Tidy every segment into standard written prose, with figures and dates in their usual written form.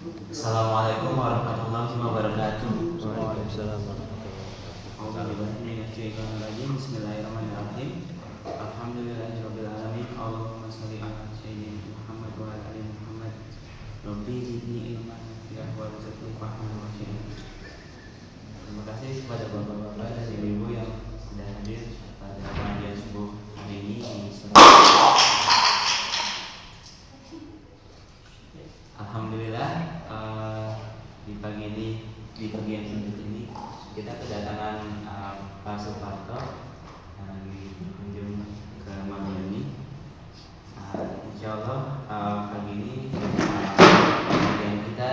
Assalamualaikum warahmatullahi wabarakatuh. Waalaikumsalam warahmatullahi Bismillahirrahmanirrahim. Bismillahirrahmanirrahim. Alhamdulillahirabbil alamin. Allahumma shalli ala sayyidina Muhammad wa ala ali Muhammad. Rabbi zidni ilman nafi'an warzuqni fahman rasyid. Terima kasih kepada bapak-bapak dan ibu-ibu yang sudah hadir pada pengajian subuh hari ini di Alhamdulillah, di pagi ini, di pagi yang singkat ini kita kedatangan Pak Suparto berkunjung ke Mamiuni. Insya Allah pagi ini yang kita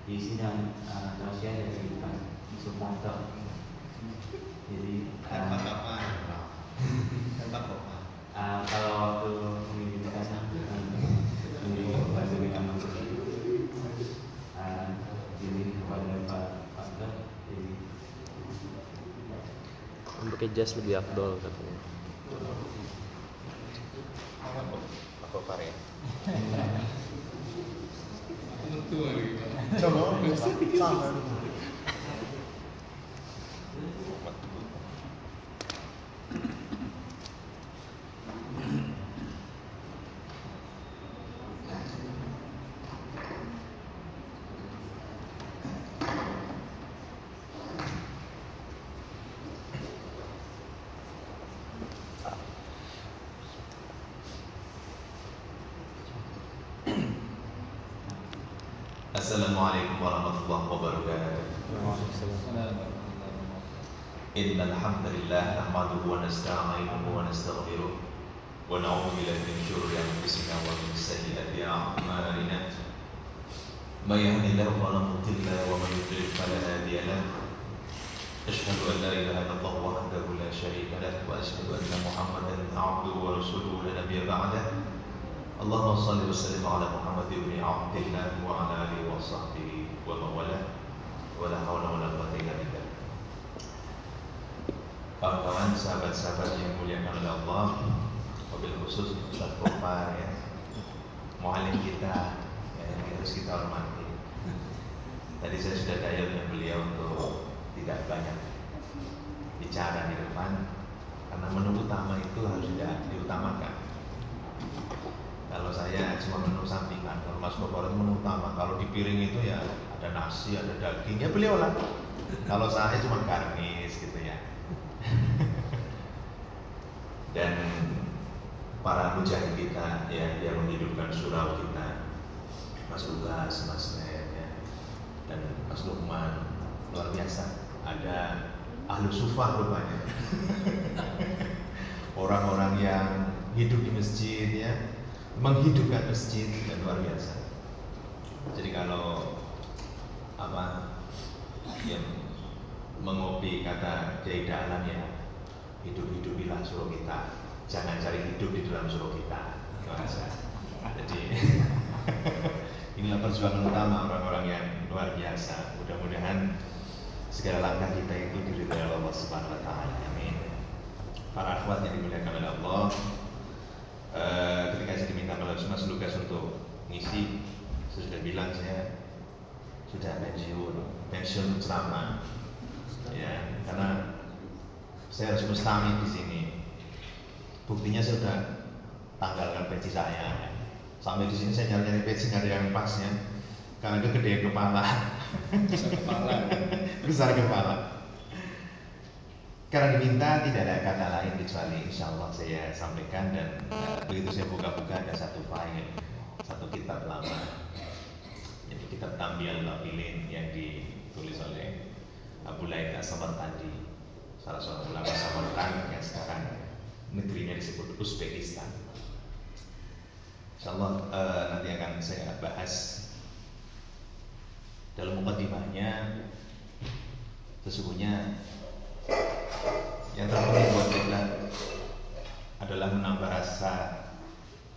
di sidang tausiah dari Pak Suparto. Jadi kalau waktu mengirimkan bantu kita masuk ini kepada Pak Pastor, jadi pakai jas lebih afdol katanya. Apa pare? Coba sama. Assalamualaikum warahmatullahi wabarakatuh. Innal hamdalillah nahmaduhu wa nasta'inuhu wa nastaghfiruh wa na'udzu billahi min shururi anfusina wa min sayyiati a'malina. May yahdihillahu fala mudilla lahu wa may yudlil fala hadiya lahu. Asyhadu an la ilaha illallah wahdahu la syarika lahu wa asyhadu anna Muhammadan 'abduhu wa rasuluhu la nabiyya ba'dahu. Allahumma shalli wa sallim ala Muhammad ibn Abdillah wa ala alihi wa sahbihi wa mawalah wa la hawla wa la quwwata illa billah. Kawan-kawan, sahabat-sahabat yang muliakan oleh Allah, wabil khusus Ustaz Kopar ya, muallim kita yang harus kita hormati. Tadi saya sudah daya dengan beliau untuk tidak banyak bicara di depan, karena menu utama itu harus tidak diutamakan. Kalau saya cuma menu sampingan, kalau Mas Kopar itu menu utama. Kalau di piring itu ya ada nasi, ada daging, ya beliau lah. Kalau saya cuma garnis gitu ya. Dan para mujahid kita ya, yang menghidupkan surau kita, Mas Lugas, Mas Nen ya, dan Mas Lukman, luar biasa. Ada ahlu sufah rupanya. Orang-orang yang hidup di masjid ya, menghidupkan masjid, dan luar biasa. Jadi kalau yang mengopi kata Kiai Dahlan ya, hidup-hidupilah suruh kita, jangan cari hidup di dalam suruh kita. Jadi inilah perjuangan utama orang-orang yang luar biasa. Mudah-mudahan segala langkah kita itu diridhai Allah Subhanahu wa taala. Amin. Para akhwat yang dimuliakan oleh Allah, ketika saya diminta oleh Mas Lukas untuk ngisi, saya sudah bilang saya sudah pensiun ceramah, ya, karena saya harus mustami di sini. Buktinya saya sudah tanggalkan peci saya. Ya. Sampai di sini saya nyari-nyari peci nggak ada yang pasnya, karena kegedean kepala, besar kepala. Karena diminta tidak ada kata lain kecuali insya Allah saya sampaikan. Dan begitu saya buka-buka ada satu file, satu kitab lama, jadi kitab Tambial Lafilin yang ditulis oleh Abu Laid As-Samarqandi, salah seorang ulama Samarkand yang sekarang negerinya disebut Uzbekistan. Insya Allah nanti akan saya bahas. Dalam mukadimahnya, sesungguhnya yang terpenting buat kita adalah menambah rasa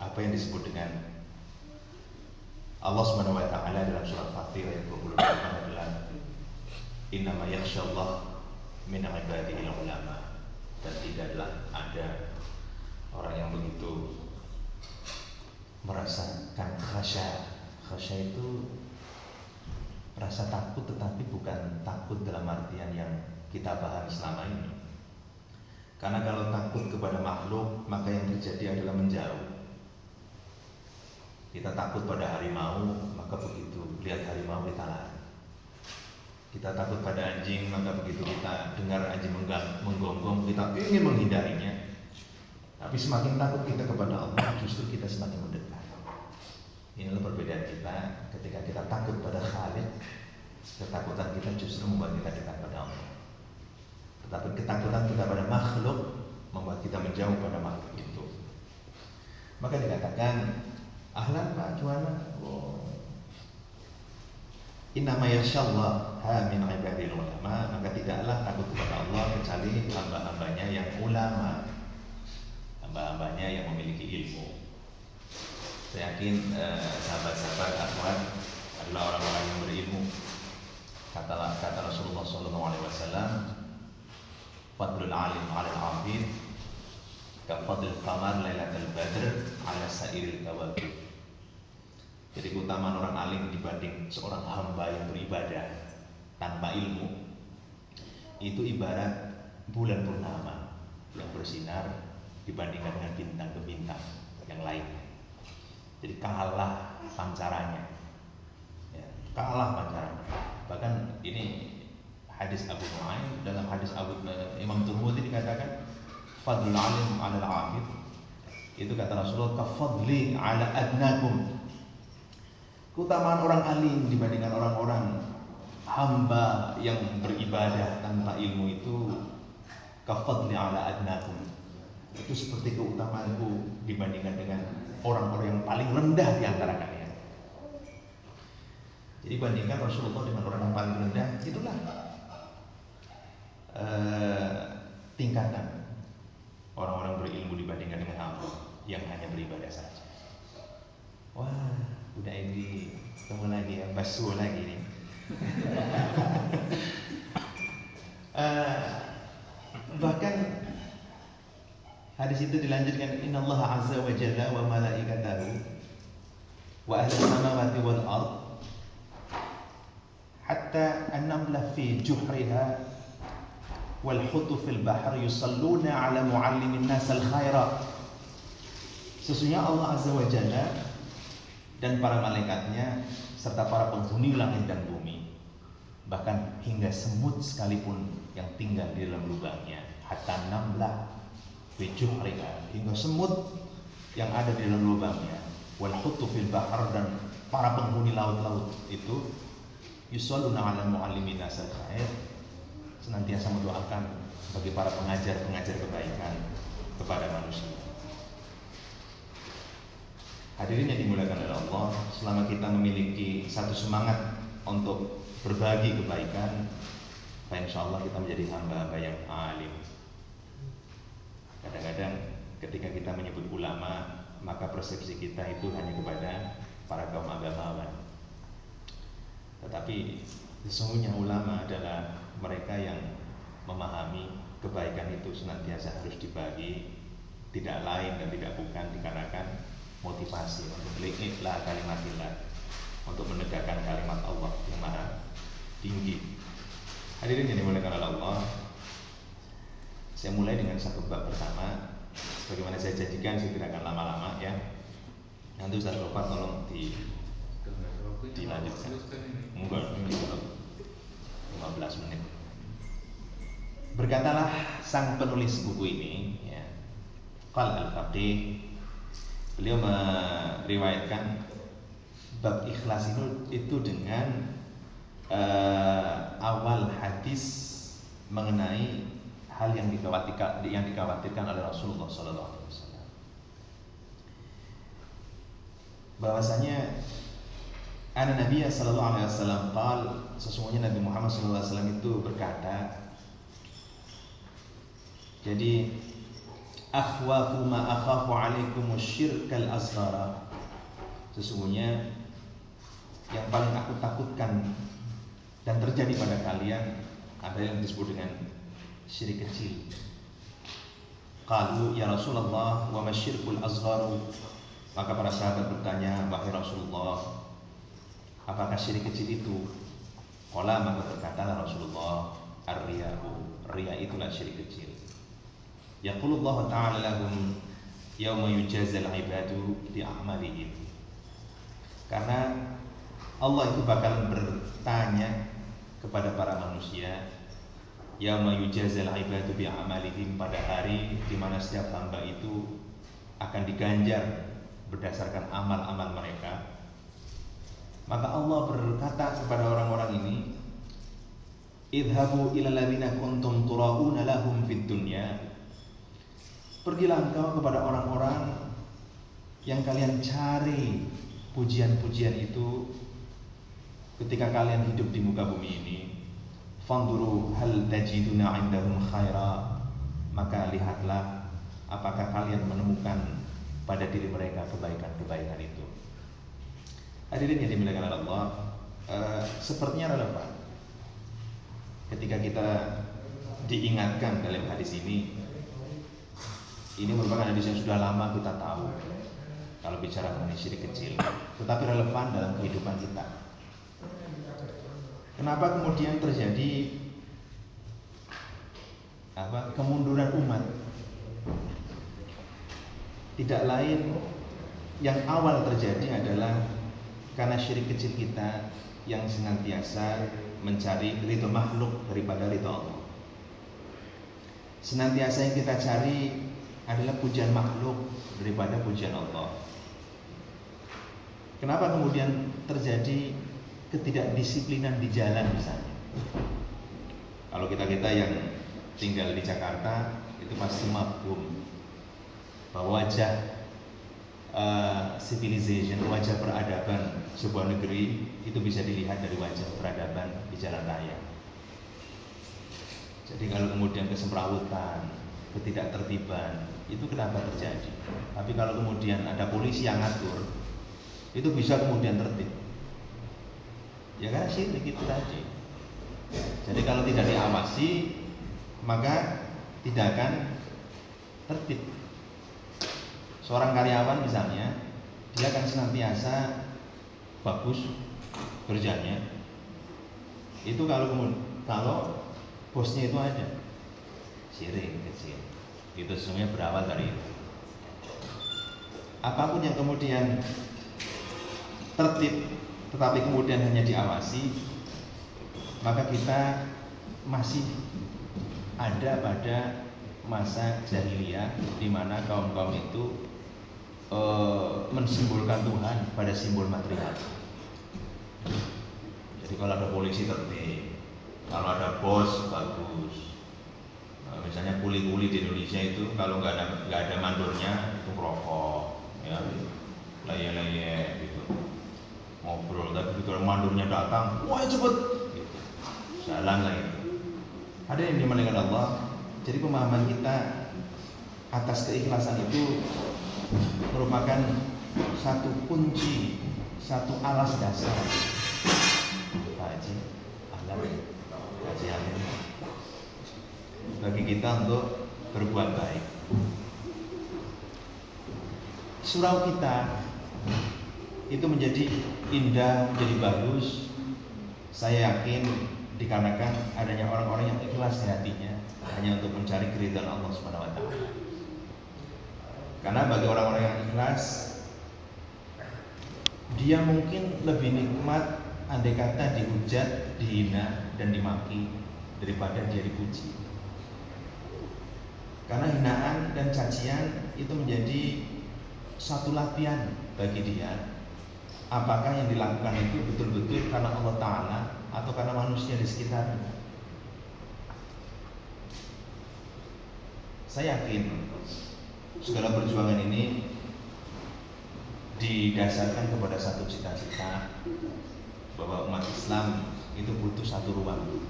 apa yang disebut dengan Allah Subhanahu wa taala dalam surah Fatir ayat 28 adalah innama yakhsyallah min ibadihil ulama. Dan tidaklah ada orang yang begitu merasakan khasya. Khasya itu Rasa takut tetapi bukan takut dalam artian yang kita pahami selama ini. Karena kalau takut kepada makhluk, maka yang terjadi adalah menjauh. Kita takut pada harimau, maka begitu lihat harimau kita lari. Kita takut pada anjing, maka begitu kita dengar anjing menggonggong, kita ingin menghindarinya. Tapi semakin takut kita kepada Allah, justru kita semakin mendekat. Inilah perbedaan kita ketika kita takut pada Khalik, ketakutan kita justru membuat kita dekat pada Allah. Tetapi ketakutan kita pada makhluk membuat kita menjauh pada makhluk itu. Maka dikatakan, ahlan Pak, gimana? Innama yakhshallaha min ibadil ulama, maka tidaklah takut kepada Allah kecuali hamba-hambanya yang ulama, hamba-hambanya yang memiliki ilmu. Saya yakin sahabat-sahabat akhwat adalah orang-orang yang berilmu. Kata Rasulullah SAW, fadlul alim 'ala al-'abid ka fadlil qamar lailatul badr 'ala sa'iril kawakib. Jadi keutamaan orang alim dibanding seorang hamba yang beribadah tanpa ilmu itu ibarat bulan purnama yang bersinar dibandingkan dengan bintang ke bintang yang lain. Jadi kalah pancarannya, ya, kalah pancarannya. Bahkan ini hadis Abu Nu'aim, dalam hadis Imam Tirmidzi dikatakan fadlul alim 'ala al-'abid, itu kata Rasulullah kafadli 'ala adnakum. Keutamaan orang alim dibandingkan orang-orang hamba yang beribadah tanpa ilmu itu kafadli 'ala adnakum. Itu seperti keutamaanku dibandingkan dengan orang-orang yang paling rendah di antara kalian. Jadi bandingkan Rasulullah dengan orang yang paling rendah, itulah tingkatan orang-orang berilmu dibandingkan dengan hamba yang hanya beribadah saja. Wah, udah ini ketemu lagi ya, basuh lagi nih. Bahkan hadis itu dilanjutkan, innallaha azza wa jalla wa malaikatahu wa ahli samawati wal ard hatta an-namla fi juhriha wal hutu fil bahr yusalluna ala muallimin nas al khaira. Sesungguhnya Allah azza wa jalla dan para malaikatnya serta para penghuni langit dan bumi, bahkan hingga semut sekalipun yang tinggal di dalam lubangnya, hatta namlah bijuhriha, hingga semut yang ada di dalam lubangnya, wal hutu fil bahr, dan para penghuni laut-laut itu yusalluna ala muallimin nasal khair, senantiasa mendoakan bagi para pengajar-pengajar kebaikan kepada manusia. Hadirin yang dimuliakan oleh Allah, selama kita memiliki satu semangat untuk berbagi kebaikan, insya Allah kita menjadi hamba-hamba yang alim. Kadang-kadang ketika kita menyebut ulama, maka persepsi kita itu hanya kepada para kaum agamawan. Tetapi sesungguhnya ulama adalah mereka yang memahami kebaikan itu senantiasa harus dibagi, tidak lain dan tidak bukan dikarenakan motivasi untuk li'la kalimatillah, untuk menegakkan kalimat Allah yang maha tinggi. Hadirin yang dimuliakan oleh Allah, saya mulai dengan satu bab pertama. Bagaimana saya janjikan, saya tidak akan lama-lama ya. Nanti Ustaz Gofar tolong dilanjutkan. Enggak, ini 15 menit. Berkatalah sang penulis buku ini, ya, Qal al-Faqih, beliau meriwayatkan bab ikhlas itu dengan awal hadis mengenai hal yang dikhawatirkan oleh Rasulullah SAW. Bahwasanya Ana Nabi sallallahu alaihi wasallam qal, sesungguhnya Nabi Muhammad sallallahu alaihi wasallam itu berkata, jadi akhwafu ma akhafu alaikum syirkal asghara, sesungguhnya yang paling aku takutkan dan terjadi pada kalian ada yang disebut dengan syirik kecil. Qalu ya Rasulullah wa ma syirkul asgharu, maka para sahabat bertanya, wahai Rasulullah, apakah syirik kecil itu? Qala, maka berkata Rasulullah, ar-riya'u, riya itulah syirik kecil. Yaqulullahu ta'ala lahum yauma yujazal ibadu bi a'malihim. Karena Allah itu bakal bertanya kepada para manusia, yauma yujazal ibadu bi a'malihim, pada hari di mana setiap hamba itu akan diganjar berdasarkan amal-amal mereka. Maka Allah berkata kepada orang-orang ini, idhabu ila ladzina kuntum turauna lahum fid dunya. Pergilah engkau kepada orang-orang yang kalian cari pujian-pujian itu ketika kalian hidup di muka bumi ini. Fanduru hal tajiduna indahum khaira, maka lihatlah apakah kalian menemukan pada diri mereka kebaikan-kebaikan itu. Hadirin yang dimuliakan Allah, sepertinya relevan ketika kita diingatkan dalam hadis ini. Ini merupakan hadis yang sudah lama kita tahu kalau bicara mengenai syirik kecil, tetapi relevan dalam kehidupan kita. Kenapa kemudian terjadi kemunduran umat? Tidak lain, yang awal terjadi adalah karena syirik kecil kita yang senantiasa mencari ridho makhluk daripada ridho Allah. Senantiasa yang kita cari adalah pujian makhluk daripada pujian Allah. Kenapa kemudian terjadi ketidakdisiplinan di jalan misalnya? Kalau kita yang tinggal di Jakarta itu pasti mafhum bahwa wajah civilization, wajah peradaban sebuah negeri itu bisa dilihat dari wajah peradaban di jalan raya. Jadi kalau kemudian kesemrawutan, ketidaktertiban, itu kenapa terjadi? Tapi kalau kemudian ada polisi yang ngatur, itu bisa kemudian tertib. Ya kan syirik itu tadi. Jadi kalau tidak diawasi, maka tidak akan tertib. Seorang karyawan misalnya, dia akan senantiasa bagus kerjanya. Itu kalau bosnya itu ada syirik kecil. Itu semuanya berawal dari itu. Apapun yang kemudian tertib tetapi kemudian hanya diawasi, maka kita masih ada pada masa jahiliyah di mana kaum-kaum itu mensimbolkan Tuhan pada simbol material. Jadi kalau ada polisi tertib, kalau ada bos bagus. Misalnya kuli-kuli di Indonesia itu kalau nggak ada mandornya itu merokok, ya, leye-leye gitu, ngobrol. Tapi kalau mandornya datang, wah cepet, gitu. Jalan lah itu. Ada yang dimuliakan Allah. Jadi pemahaman kita atas keikhlasan itu merupakan satu kunci, satu alas dasar bagi kita untuk berbuat baik. Surau kita itu menjadi indah, menjadi bagus. Saya yakin dikarenakan adanya orang-orang yang ikhlas di hatinya hanya untuk mencari keridhaan Allah Subhanahu wa taala. Karena bagi orang-orang yang ikhlas, dia mungkin lebih nikmat andai kata dihujat, dihina dan dimaki daripada dia dipuji. Karena hinaan dan cacian itu menjadi satu latihan bagi dia. Apakah yang dilakukan itu betul-betul karena Allah Ta'ala atau karena manusia di sekitarnya? Saya yakin segala perjuangan ini didasarkan kepada satu cita-cita bahwa umat Islam itu butuh satu ruang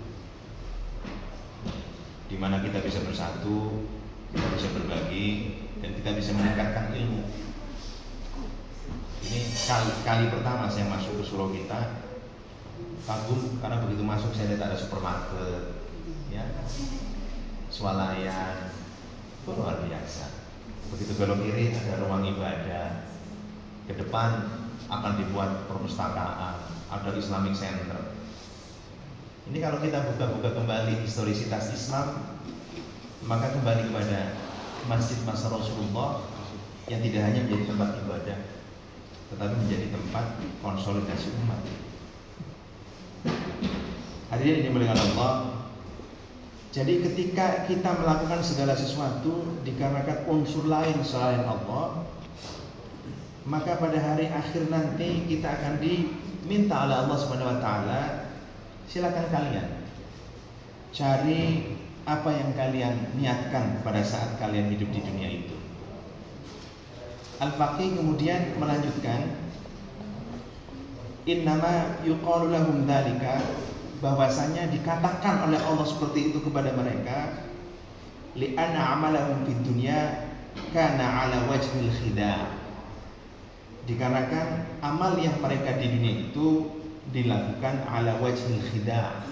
di mana kita bisa bersatu, kita bisa berbagi, dan kita bisa meningkatkan ilmu. Ini kali pertama saya masuk ke surau kita, kagum karena begitu masuk saya lihat ada supermarket, ya, swalayan, luar biasa. Begitu belok kiri ada ruang ibadah, ke depan akan dibuat perpustakaan, ada Islamic Center. Ini kalau kita buka-buka kembali historisitas Islam, maka kembali kepada masjid masa Rasulullah yang tidak hanya menjadi tempat ibadah, tetapi menjadi tempat konsolidasi umat. Hadirin yang dimuliakan Allah, jadi ketika kita melakukan segala sesuatu dikarenakan unsur lain selain Allah, maka pada hari akhir nanti kita akan diminta oleh Allah Subhanahu wa taala, silakan kalian cari apa yang kalian niatkan pada saat kalian hidup di dunia itu. Al-Faqih kemudian melanjutkan, innama yuqalu lahum dzalika, bahwasanya dikatakan oleh Allah seperti itu kepada mereka, li'anna amalahum fid dunya kana ala wajhil khida', dikarenakan amal yang mereka di dunia itu dilakukan ala wajhil khida',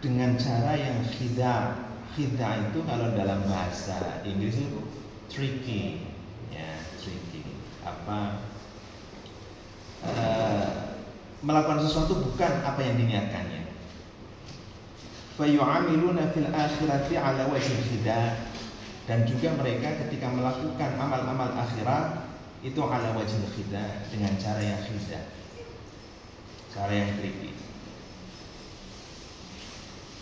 dengan cara yang khida'. Khida' itu kalau dalam bahasa Inggris itu tricky, ya, tricky. Melakukan sesuatu bukan apa yang diniatkannya. Fa yu'amiluna fil akhirati ala wajhil khida', dan juga mereka ketika melakukan amal-amal akhirat itu ala wajhil khida', dengan cara yang khida', cara yang tricky.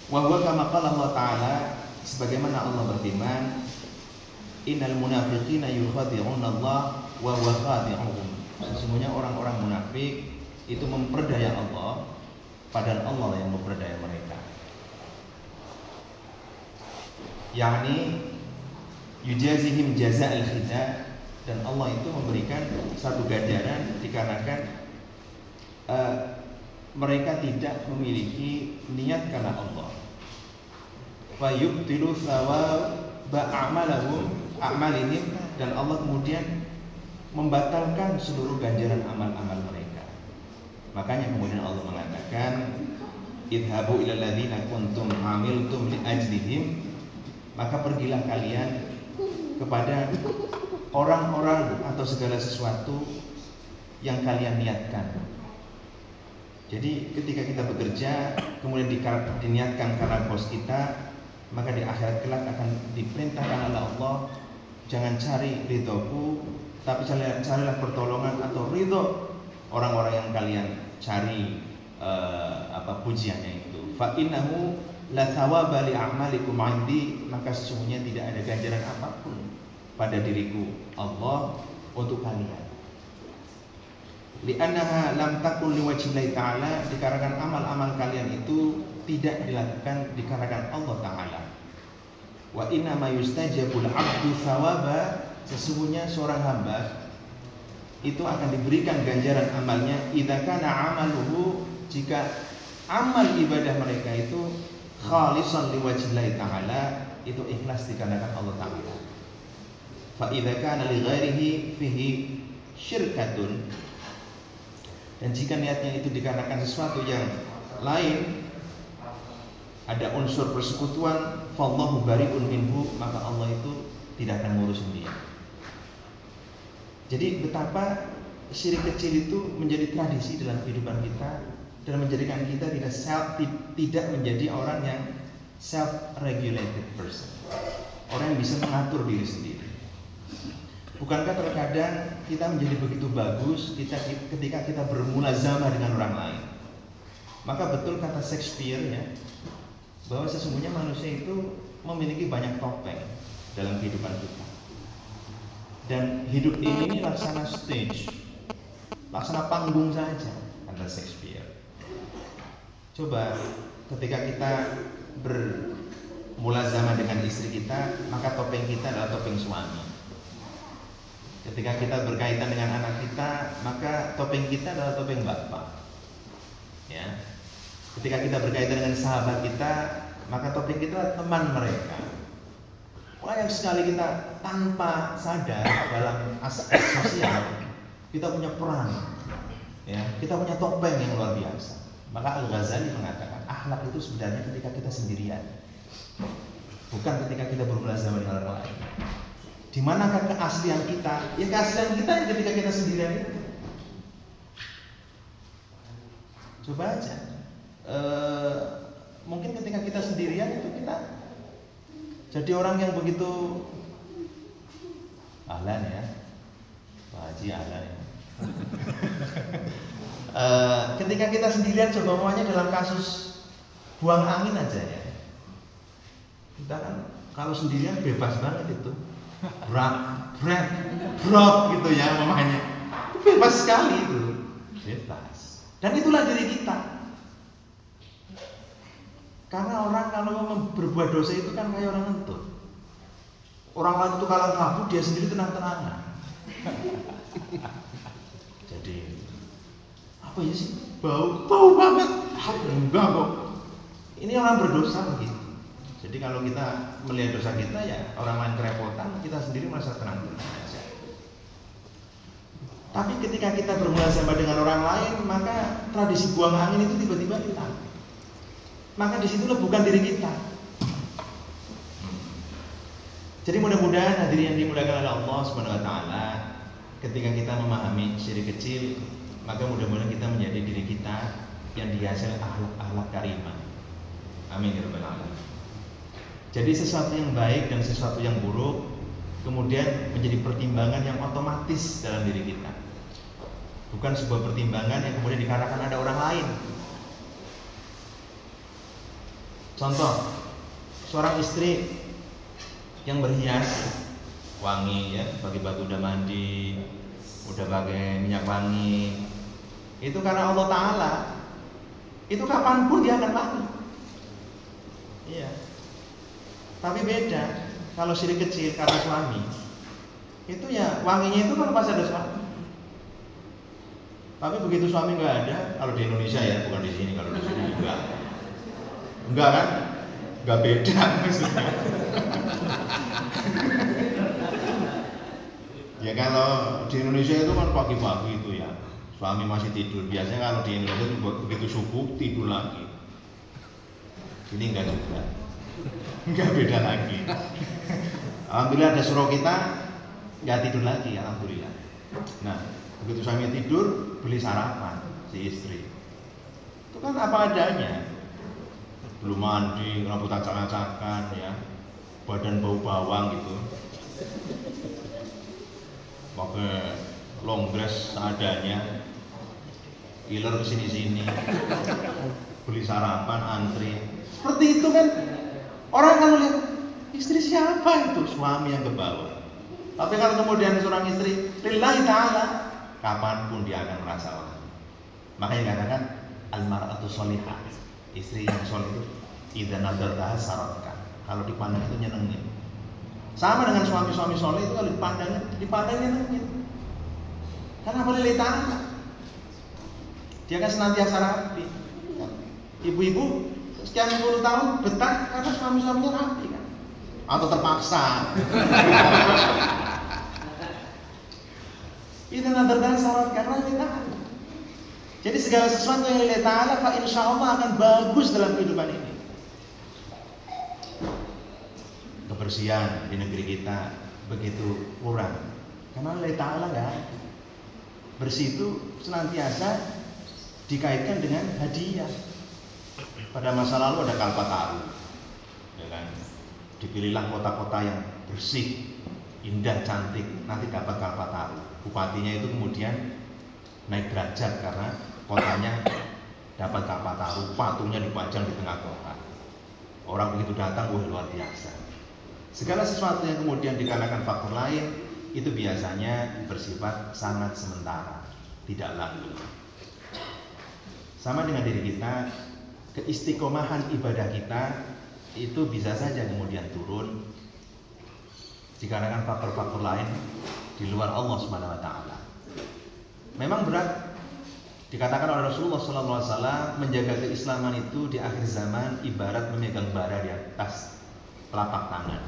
Wa huwa kama qala Allah Ta'ala, sebagaimana Allah berfirman, innal munafiqina yukhadi'una Allah wa huwa khadi'uhum. Sesungguhnya orang-orang munafik itu memperdaya Allah, padahal Allah yang memperdaya mereka. Yakni yujazihim jaza'al khida', dan Allah itu memberikan satu ganjaran dikarenakan mereka tidak memiliki niat karena Allah. Fa yubtilu thawaba a'malihim, dan Allah kemudian membatalkan seluruh ganjaran amal-amal mereka. Makanya kemudian Allah mengatakan, idhabu ilal ladzina kuntum amiltum li ajlihim, maka pergilah kalian kepada orang-orang atau segala sesuatu yang kalian niatkan. Jadi ketika kita bekerja kemudian diniatkan karena bos kita, maka di akhirat kelak akan diperintahkan oleh Allah, jangan cari ridhoku, tapi carilah pertolongan atau ridho orang-orang yang kalian cari pujiannya itu. Fa innahu la thawaba li a'malikum 'indi, maka sesungguhnya tidak ada ganjaran apapun pada diriku Allah untuk kalian. Li'annaha lam takun liwajhillahi ta'ala, dikarenakan amal-amal kalian itu tidak dilakukan dikarenakan Allah Ta'ala. Wa inna ma yustajabul 'abdu thawaba, sesungguhnya seorang hamba itu akan diberikan ganjaran amalnya idza kana 'amaluhu, jika amal ibadah mereka itu khalisan liwajhillahi ta'ala, itu ikhlas dikarenakan Allah Ta'ala. Fa idza kana li ghairihi fihi syirkatun, dan jika niatnya itu dikarenakan sesuatu yang lain, ada unsur persekutuan, fallahu bari'un minhu, maka Allah itu tidak akan ngurusin dia. Jadi betapa syirik kecil itu menjadi tradisi dalam kehidupan kita dan menjadikan kita tidak menjadi orang yang self-regulated person, orang yang bisa mengatur diri sendiri. Bukankah terkadang kita menjadi begitu bagus ketika kita bermulazamah dengan orang lain? Maka betul kata Shakespeare, ya, bahwa sesungguhnya manusia itu memiliki banyak topeng dalam kehidupan kita. Dan hidup ini laksana stage, laksana panggung saja, kata Shakespeare. Coba ketika kita bermulazamah dengan istri kita, maka topeng kita adalah topeng suami. Ketika kita berkaitan dengan anak kita, maka topeng kita adalah topeng bapak. Ya. Ketika kita berkaitan dengan sahabat kita, maka topeng kita adalah teman mereka. Banyak sekali kita tanpa sadar dalam aspek sosial, kita punya peran, ya, kita punya topeng yang luar biasa. Maka Al-Ghazali mengatakan, akhlak itu sebenarnya ketika kita sendirian, bukan ketika kita bermulazamah dengan orang lain. Di manakah keaslian kita? Ya keaslian kita yang ketika kita sendirian itu. Coba aja. mungkin ketika kita sendirian itu kita jadi orang yang begitu ahlan ya, Pak Haji ahlan ya. Ketika kita sendirian coba umpamanya dalam kasus buang angin aja ya, kita kan kalau sendirian bebas banget itu, brok gitu ya umpamanya, bebas sekali itu, bebas. Dan itulah diri kita. Karena orang kalau berbuat dosa itu kan kayak orang ngentut. Orang lain itu kalah kabur, dia sendiri tenang-tenangan. Jadi apa ya sih? Bau banget. Enggak kok. Ini orang berdosa begitu. Jadi kalau kita melihat dosa kita ya orang lain kerepotan, kita sendiri merasa tenang-tenang saja. Tapi ketika kita bermuhasabah dengan orang lain, maka tradisi buang angin itu tiba-tiba hilang. Maka disitulah bukan diri kita. Jadi mudah-mudahan hadirin yang dimuliakan oleh Allah Subhanahu wa taala, ketika kita memahami syirik kecil, maka mudah-mudahan kita menjadi diri kita yang dihiasi akhlak karimah. Amin ya rabbal alamin. Jadi sesuatu yang baik dan sesuatu yang buruk kemudian menjadi pertimbangan yang otomatis dalam diri kita. Bukan sebuah pertimbangan yang kemudian dikarenakan ada orang lain. Contoh, seorang istri yang berhias wangi ya, pagi-pagi udah mandi, udah pakai minyak wangi, itu karena Allah Ta'ala. Itu kapanpun dia akan wangi. Iya. Tapi beda kalau syirik kecil karena suami, itu ya wanginya itu kalau pas ada suami. Tapi begitu suami nggak ada, kalau di Indonesia ya, bukan di sini, kalau di sini enggak kan? Enggak beda maksudnya. Ya kalau di Indonesia itu kan pagi-pagi itu ya, suami masih tidur. Biasanya kalau di Indonesia itu begitu subuh tidur lagi. Ini enggak juga. Enggak beda lagi. Alhamdulillah ada suruh kita enggak tidur lagi, alhamdulillah. Nah, begitu suami tidur, beli sarapan si istri. Itu kan apa adanya. Belum mandi, rambut acak-acakan ya, badan bau bawang gitu, pakai long dress seadanya, iler kesini-sini, beli sarapan, antri, seperti itu kan. Orang kalau lihat istri siapa itu, suami yang ke bawah. Tapi kalau kemudian seorang istri lillahi ta'ala, kapanpun dia akan merasa wangi. Makanya dikatakan al-mar'atu sholihah, istri yang soleh itu idza nadartaha saratka. Kalau dipandang itu nyenengin. Sama dengan suami-suami soleh itu kalau dipandang nyenengin. Karena boleh ta'ala. Dia kan senantiasa rapi. Ibu-ibu sekian puluh tahun betah karena suami-suaminya rapi kan. Atau terpaksa. Idza nadartaha saratka karena ta'ala. Jadi segala sesuatu yang lillahi ta'ala fa insyaallah akan bagus dalam kehidupan ini. Kebersihan di negeri kita begitu kurang karena lillahi ta'ala enggak ada. Bersih itu senantiasa dikaitkan dengan hadiah. Pada masa lalu ada Kalpataru, ya kan? Dipilihlah kota-kota yang bersih, indah, cantik, nanti dapat Kalpataru. Bupatinya itu kemudian naik derajat karena kotanya dapat Kalpataru, patungnya dipajang di tengah kota. Orang begitu datang, wah luar biasa. Segala sesuatu yang kemudian dikarenakan faktor lain itu biasanya bersifat sangat sementara, tidak lalu. Sama dengan diri kita, keistiqomahan ibadah kita itu bisa saja kemudian turun dikarenakan faktor-faktor lain di luar Allah Subhanahu wa taala. Memang berat. Dikatakan oleh Rasulullah SAW, menjaga keislaman itu di akhir zaman ibarat memegang bara di atas telapak tangan.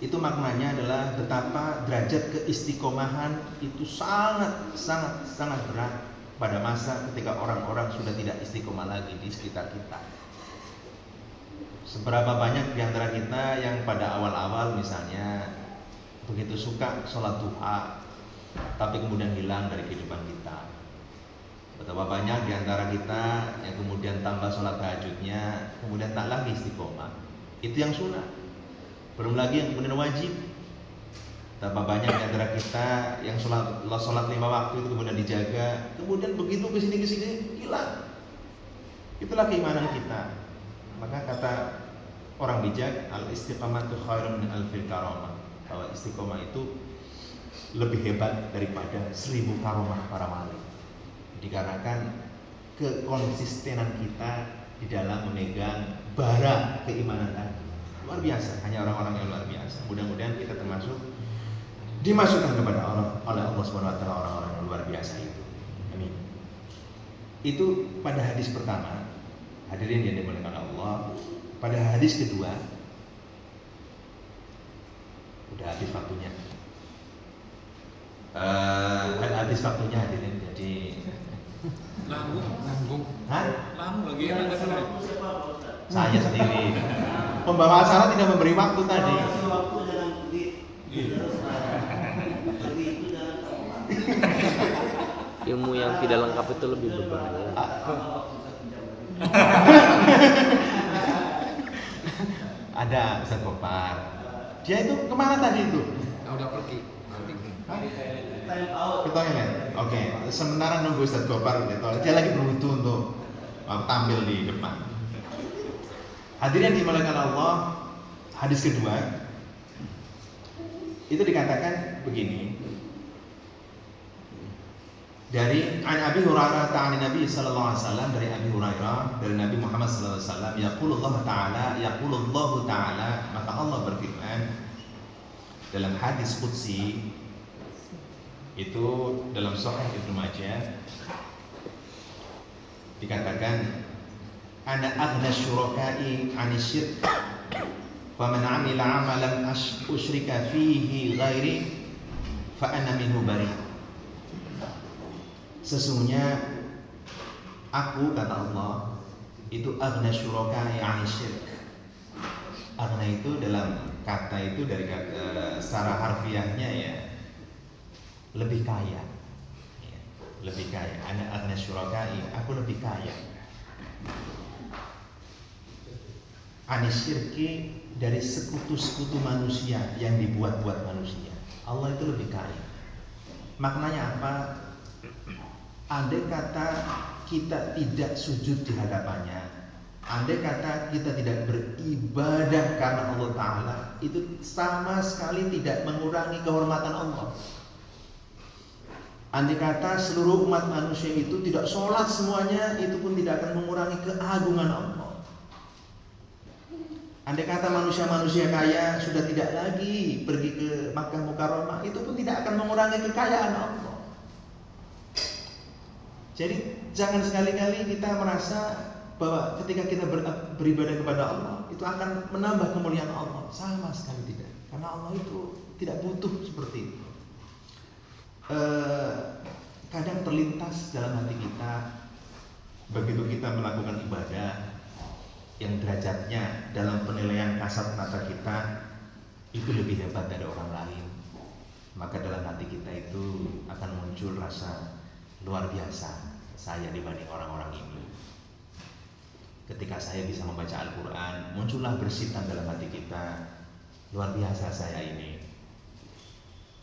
Itu maknanya adalah betapa derajat keistiqomahan itu sangat berat pada masa ketika orang-orang sudah tidak istiqomah lagi di sekitar kita. Seberapa banyak di antara kita yang pada awal-awal misalnya begitu suka sholat duha, tapi kemudian hilang dari kehidupan kita. Betapa Betapa banyak di antara kita yang kemudian tambah sholat tahajudnya, kemudian tak lagi istiqomah. Itu yang sunnah. Belum lagi yang kemudian wajib. Betapa banyak di antara kita yang sholat 5 waktu itu kemudian dijaga, kemudian begitu kesini hilang. Itulah keimanan kita. Maka kata orang bijak, al istiqamatu khairun min alfil karamah. Bahwa istiqomah itu lebih hebat daripada 1000 karomah para wali. Dikarenakan kekonsistenan kita di dalam memegang bara keimanan tadi. Luar biasa, hanya orang-orang yang luar biasa. Mudah-mudahan kita termasuk dimasukkan kepada Allah oleh Allah Subhanahu wa taala orang-orang yang luar biasa itu. Amin. Itu pada hadis pertama. Hadirin yang dimuliakan Allah. Pada hadis kedua, udah habis waktunya. Habis waktunya hadirin, jadi nanggung. Hah? Lama lagi yang ada sana. Saya sendiri. Pembawa acara tidak memberi waktu tadi. Waktu jangan pergi. Ilmu yang tidak lengkap itu lebih berbahaya. Ada Ustaz Gopar. Dia itu kemana tadi itu? Udah pergi. Ke toilet. Oke. Sementara nunggu Ustaz Gopar di toilet, dia lagi berwudu untuk tampil di depan. Hadirin yang dimuliakan Allah, hadis kedua itu dikatakan begini. Dari Abi Hurairah ta'ala Nabi sallallahu alaihi wasallam, dari Abi Hurairah dari Nabi Muhammad sallallahu alaihi wasallam, yaqulullahu ta'ala, maka Allah berfirman dalam hadis qudsi itu dalam Sahih Ibnu Majah dikatakan, ana aghna syuraka'i 'ani syirk wa man 'amila 'amalan usyrika fihi ghairi fa ana minhu bari'. Sesungguhnya aku, kata Allah, itu aghna syuraka'i 'ani syirk. Aghna itu dalam kata itu dari kata secara harfiahnya ya lebih kaya. Ya, lebih kaya. Ana aghna syuraka'i, aku lebih kaya. 'Ani syirki, dari sekutu-sekutu manusia yang dibuat-buat manusia. Allah itu lebih kaya. Maknanya apa? Andai kata kita tidak sujud di hadapannya, andai kata kita tidak beribadah karena Allah Ta'ala, itu sama sekali tidak mengurangi kehormatan Allah. Andai kata seluruh umat manusia itu tidak sholat semuanya, itu pun tidak akan mengurangi keagungan Allah. Andai kata manusia-manusia kaya sudah tidak lagi pergi ke Makkah Mukarramah, itu pun tidak akan mengurangi kekayaan Allah. Jadi jangan sekali-kali kita merasa bahwa ketika kita beribadah kepada Allah itu akan menambah kemuliaan Allah. Sama sekali tidak. Karena Allah itu tidak butuh seperti itu. Kadang terlintas dalam hati kita begitu kita melakukan ibadah yang derajatnya dalam penilaian kasat mata kita itu lebih hebat dari orang lain, maka dalam hati kita itu akan muncul rasa luar biasa saya dibanding orang-orang ini. Ketika saya bisa membaca Al-Quran, muncullah bersitan dalam hati kita, luar biasa saya ini.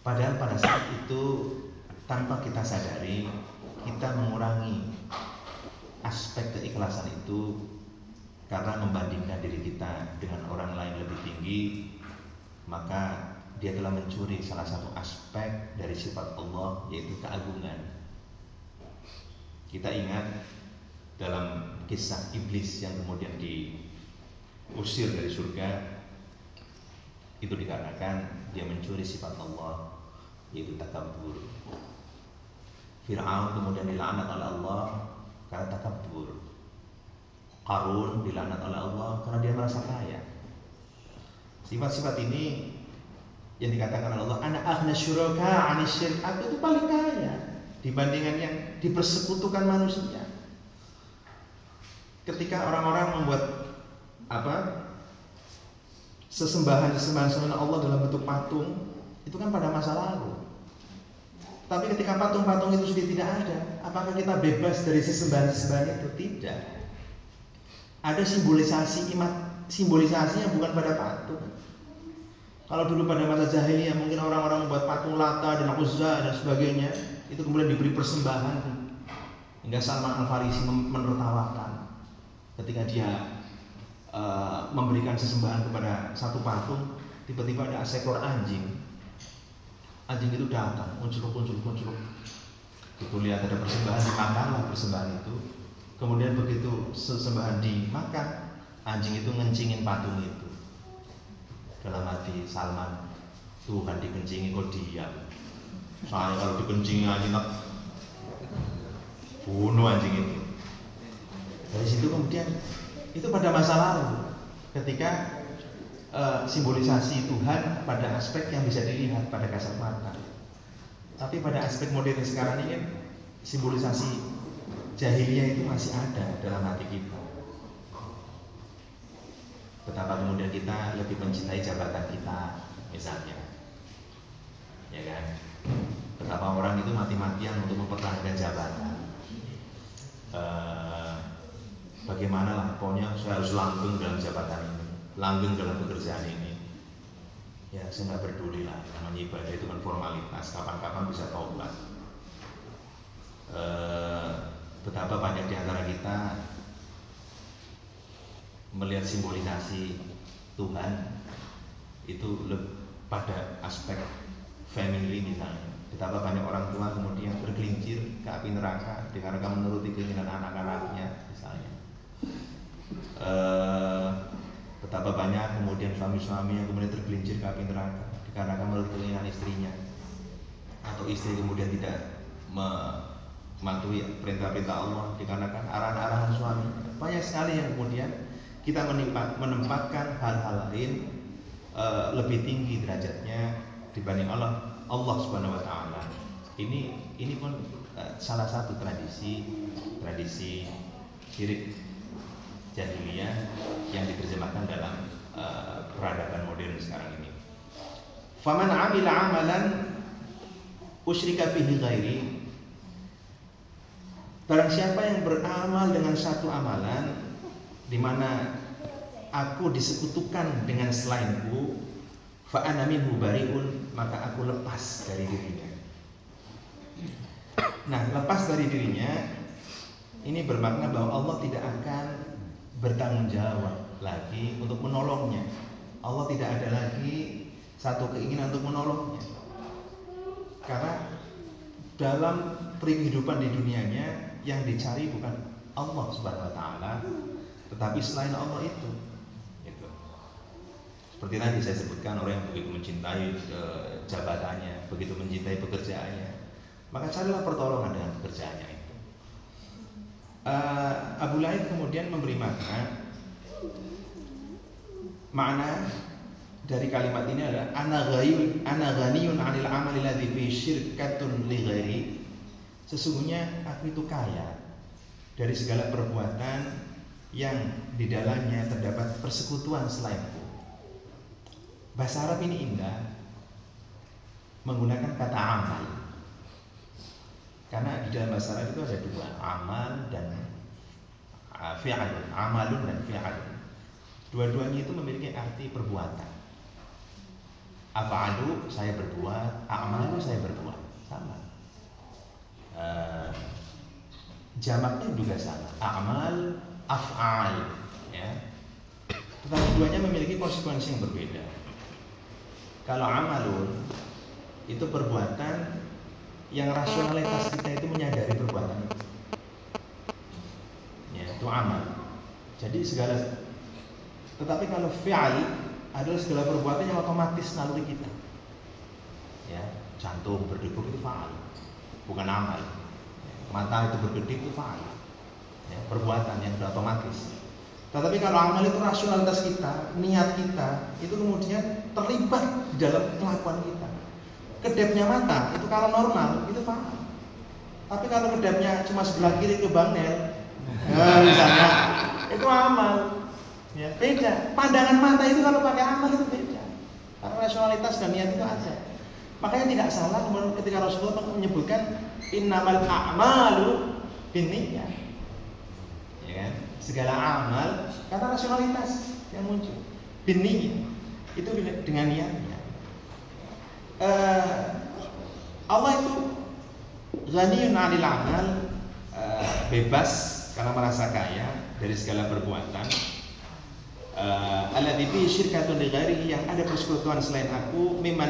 Padahal pada saat itu tanpa kita sadari, kita mengurangi aspek keikhlasan itu karena membandingkan diri kita dengan orang lain lebih tinggi, maka dia telah mencuri salah satu aspek dari sifat Allah, yaitu keagungan. Kita ingat dalam kisah iblis yang kemudian diusir dari surga, itu dikarenakan dia mencuri sifat Allah, yaitu takabbur. Fir'aun kemudian dilaknat oleh Allah karena takabbur. Qarun dilaknat oleh Allah karena dia merasa kaya. Sifat-sifat ini yang dikatakan oleh Allah, ana aghna syuraka 'ani syirk, aku itu paling kaya dibandingkan yang dipersekutukan manusia. Ketika orang-orang membuat sesembahan Allah dalam bentuk patung, itu kan pada masa lalu. Tapi ketika patung-patung itu sudah tidak ada, apakah kita bebas dari sesembahan-sesembahan itu? Tidak. Ada simbolisasinya bukan pada patung. Kalau dulu pada masa jahiliyah mungkin orang-orang membuat patung Lata dan Uzza dan sebagainya, itu kemudian diberi persembahan, hingga Salman Al-Farisi menertawakan ketika dia memberikan sesembahan kepada satu patung. Tiba-tiba ada seekor anjing. Anjing itu datang, muncul. Itu lihat ada persembahan, dimakanlah persembahan itu. Kemudian begitu sesembahan dimakan, anjing itu ngencingin patung itu. Dalam hati Salman, Tuhan dikencingi kok diam. Soalnya kalau dikencingi anjing, bunuh anjing itu. Dari situ kemudian itu pada masa lalu, ketika simbolisasi Tuhan pada aspek yang bisa dilihat pada kasat mata. Tapi pada aspek modern sekarang ini, simbolisasi jahiliyah itu masih ada dalam hati kita. Betapa kemudian kita lebih mencintai jabatan kita, misalnya, ya kan? Betapa orang itu mati-matian untuk mempertahankan jabatan. Bagaimana lah, pokoknya saya harus langgeng dalam jabatan ini, langgeng dalam pekerjaan ini. Ya, saya nggak peduli lah, namanya ibadah itu kan formalitas, kapan-kapan bisa taubat. Betapa banyak di antara kita melihat simbolisasi Tuhan itu pada aspek family misalnya. Betapa banyak orang tua kemudian bergelincir ke api neraka dikarenakan menuruti keinginan anak-anaknya misalnya. Betapa banyak kemudian suami-suami yang kemudian tergelincir ke api neraka dikarenakan menuruti keinginan istrinya, atau istri kemudian tidak mematuhi perintah-perintah Allah dikarenakan arahan-arahan suami. Banyak sekali yang kemudian kita menempatkan hal-hal lain lebih tinggi derajatnya dibanding Allah Subhanahu wa taala. Ini pun salah satu tradisi syirik jahiliyah yang diterjemahkan dalam peradaban modern sekarang ini. Faman 'amila 'amalan usyrika fihi ghairi, barang siapa yang beramal dengan satu amalan di mana aku disekutukan dengan selainku, fa ana minhu bari'un, maka aku lepas dari dirinya. Nah, lepas dari dirinya ini bermakna bahwa Allah tidak akan bertanggung jawab lagi untuk menolongnya. Allah tidak ada lagi satu keinginan untuk menolongnya. Karena dalam kehidupan di dunianya yang dicari bukan Allah Subhanahu wa taala, tetapi selain Allah itu. Gitu. Seperti tadi saya sebutkan, orang yang begitu mencintai jabatannya, begitu mencintai pekerjaannya, maka carilah pertolongan dengan pekerjaannya itu. Abu Laib kemudian memberi makna dari kalimat ini adalah ana ghaniyun 'anil 'amali alladhi fi syirkatun li ghairi. Sesungguhnya aku itu kaya dari segala perbuatan yang di dalamnya terdapat persekutuan selainku. Bahasa Arab ini indah, menggunakan kata amal. Karena di dalam bahasa Arab itu ada dua, amal dan fi'alun, amalun dan fi'alun. Dua-duanya itu memiliki arti perbuatan. Af'alu saya berbuat, a'malu saya berbuat, sama. Jamaknya juga sama, a'mal, af'al, ya. Tetapi duanya memiliki konsekuensi yang berbeda. Kalau amalun itu perbuatan yang rasionalitas kita itu menyadari perbuatan itu, ya, itu amal. Jadi segala. Tetapi kalau fi'al adalah segala perbuatan yang otomatis naluri kita, ya, jantung berdegup itu fa'al, bukan amal. Mata itu berkedip itu fa'al, ya, perbuatan yang sudah otomatis. Tetapi kalau amal itu rasionalitas kita, niat kita itu kemudian terlibat di dalam kelakuan kita. Kedepnya mata itu kalau normal itu fa'al. Tapi kalau kedepnya cuma sebelah kiri ke Bang Nel, misalnya, itu amal. Ya, beda. Pandangan mata itu kalau pakai amal itu beda. Karena rasionalitas dan niat itu ada. Makanya tidak salah ketika Rasulullah menyebutkan innamal a'malu binniyat. Ya kan? Segala amal karena rasionalitas yang muncul. Binniyat itu dengan niatnya. Allah itu ghaniyun 'anil amal, bebas karena merasa kaya dari segala perbuatan. Alladzi fi syirkatun li ghairihi, yang ada persekutuan selain aku, mimman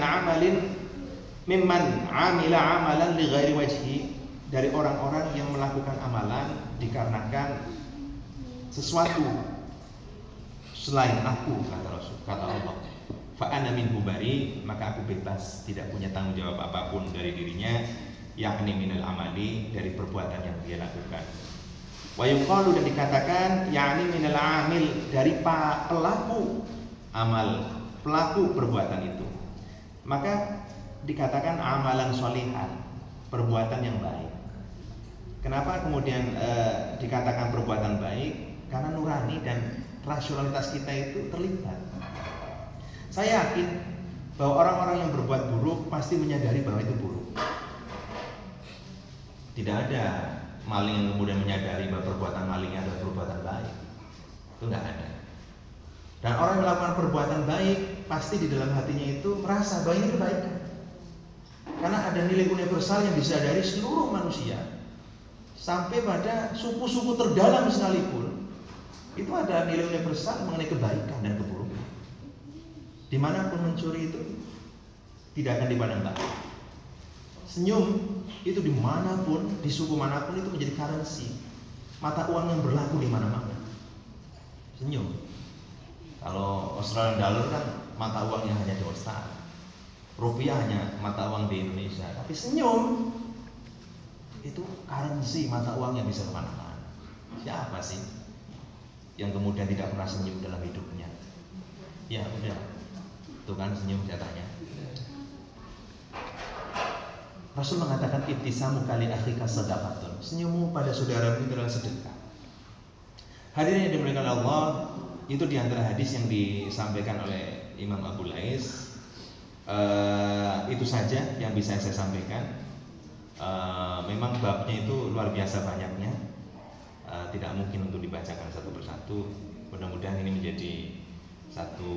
amila amalan li ghairi wajhi, dari orang-orang yang melakukan amalan dikarenakan sesuatu selain aku, kata Allah. Fa ana minhu bari, maka aku bebas, tidak punya tanggung jawab apapun dari dirinya, yakni minal amali, dari perbuatan yang dia lakukan. Wa yuqalu, dan dikatakan yakni minal amil, dari pelaku amal, pelaku perbuatan itu. Maka dikatakan amalan sholihan, perbuatan yang baik. Kenapa kemudian dikatakan perbuatan baik? Karena nurani dan rasionalitas kita itu terlibat. Saya yakin bahwa orang-orang yang berbuat buruk pasti menyadari bahwa itu buruk. Tidak ada maling yang kemudian menyadari bahwa perbuatan malingnya adalah perbuatan baik. Itu tidak ada. Dan orang yang melakukan perbuatan baik pasti di dalam hatinya itu merasa bahwa ini kebaikan. Karena ada nilai universal yang disadari seluruh manusia, sampai pada suku-suku terdalam sekalipun itu ada nilai universal mengenai kebaikan dan keburukan. Dimanapun mencuri itu tidak akan dipandang baik. Senyum itu dimanapun, di suku manapun itu menjadi currency, mata uang yang berlaku di mana-mana. Senyum. Kalau Australian dollar kan mata uang yang hanya di Australia, rupiah hanya mata uang di Indonesia. Tapi senyum itu currency, mata uang yang bisa kemana-mana. Siapa sih yang kemudian tidak pernah senyum dalam hidupnya? Ya udah, itu kan senyum jatahnya. Rasul mengatakan ibtisamu kali akhika sadaqatun, senyummu pada saudaramu itu adalah sedekah. Hadirin yang dimuliakan Allah, itu diantara hadis yang disampaikan oleh Imam Abu Lais. Itu saja yang bisa saya sampaikan. Memang babnya itu luar biasa banyaknya, tidak mungkin untuk dibacakan satu persatu. Mudah-mudahan ini menjadi satu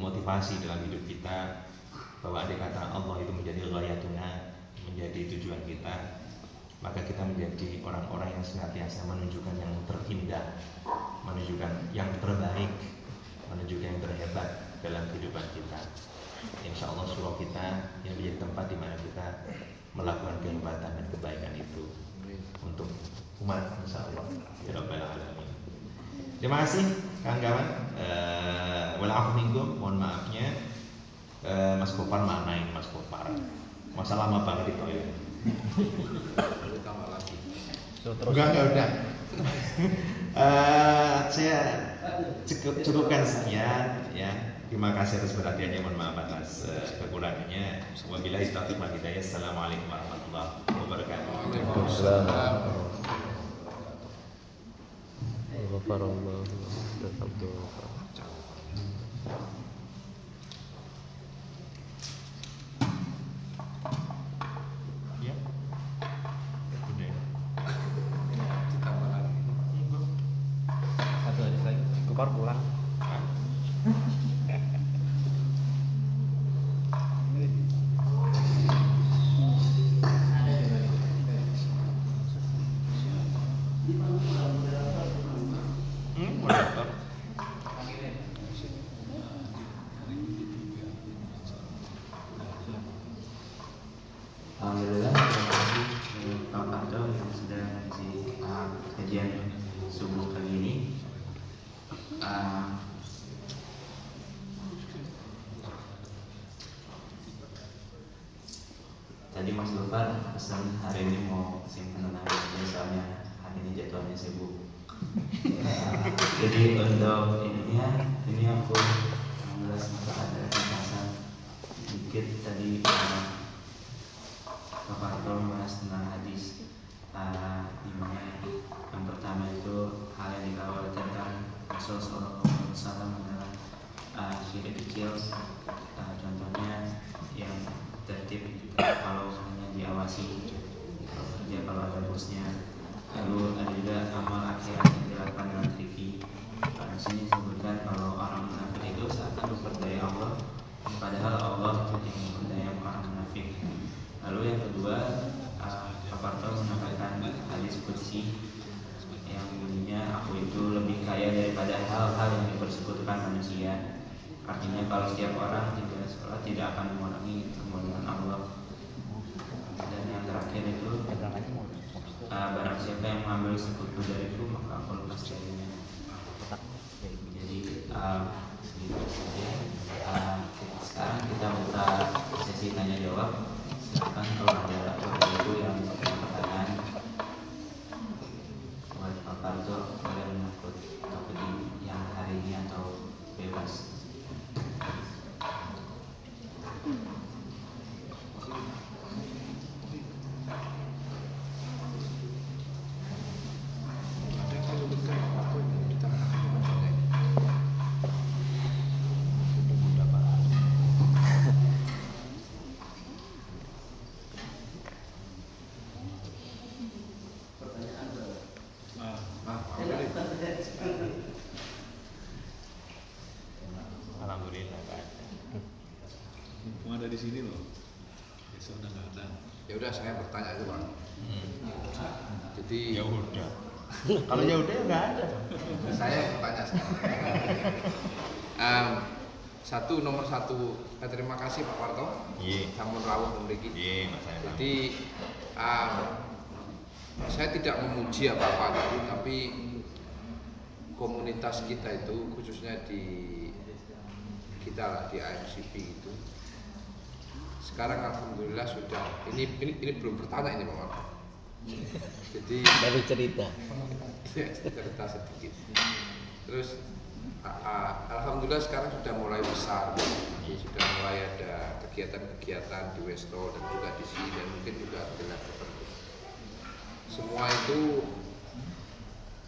motivasi dalam hidup kita, bahwa andai kata Allah itu menjadi ghayatuna, menjadi tujuan kita, maka kita menjadi orang-orang yang senantiasa menunjukkan yang terindah, menunjukkan yang terbaik, menunjukkan yang terhebat dalam kehidupan kita. Insya Allah surau kita yang menjadi tempat di mana kita melakukan kehebatan dan kebaikan itu untuk umat, insya Allah ya Rabbal Alamin. Terima kasih kawan-kawan. Walafu minkum, mohon maafnya. Mas Kopar mana ini Mas Kopar? Masa lama banget itu ya. Enggak udah. Saya cukupkan sekian ya. Terima kasih atas perhatiannya, mohon maaf atas kekurangannya. Wabillahi taufiq wal hidayah. Assalamualaikum warahmatullahi wabarakatuh. Waalaikumsalam. Ghafarallahu dan Abdul. Ya. Udah. Satu hadis lagi. Kopar pulang. Alhamdulillah, terima kasih Pak Parto yang sudah mengisi kajian subuh kali ini. Tadi Mas Gofar pesan hari ini mau simpan tenang aja, soalnya hari ini jadwalnya sibuk. Jadi untuk ini aku mengulas masalah dari pasal sedikit tadi. Pak Parto membahas tentang hadis di mana yang pertama itu hal yang dikhawatirkan Rasulullah SAW adalah syirik kecil. Contohnya yang kalau ada bosnya. Lalu ada juga amal akhirat yang dilakukan dalam fikih. Di sini disebutkan kalau orang munafik itu seakan memperdaya Allah, padahal Allah yang memperdaya orang munafik. Lalu yang kedua, Pak Parto menyampaikan hadis qudsi yang bunyinya, aku itu lebih kaya daripada hal-hal yang dipersekutukan manusia. Artinya kalau setiap orang tidak sholat tidak akan mengurangi kemuliaan Allah. Dan yang terakhir itu, barang siapa yang mengambil sekutu dariku maka aku lepas darinya. Jadi segitu saja. Sekarang kita buka sesi tanya jawab. Silakan kalau ada Bapak-Ibu yang punya pertanyaan buat Pak Parto, boleh menyangkut topik yang hari ini atau bebas. Alhamdulillah nggak ada. Mumpung ada di sini loh. Besok udah nggak ada. Ya udah saya bertanya aja Bang. Jadi Ya udah. Kalau ya udah nggak ada. saya bertanya sekarang. Nomor satu, terima kasih Pak Parto. Iya. Sampun rawuh memiliki. Iya, Mas saya. Jadi saya tidak memuji apa-apa tapi komunitas kita itu khususnya di kita lah di AMCP itu sekarang alhamdulillah sudah ini belum bertanya ini Pak Parto. Jadi Baru cerita. cerita sedikit. Terus alhamdulillah sekarang sudah mulai besar, sudah mulai ada kegiatan-kegiatan di Westol dan juga di sini dan mungkin juga di level tertentu. Semua itu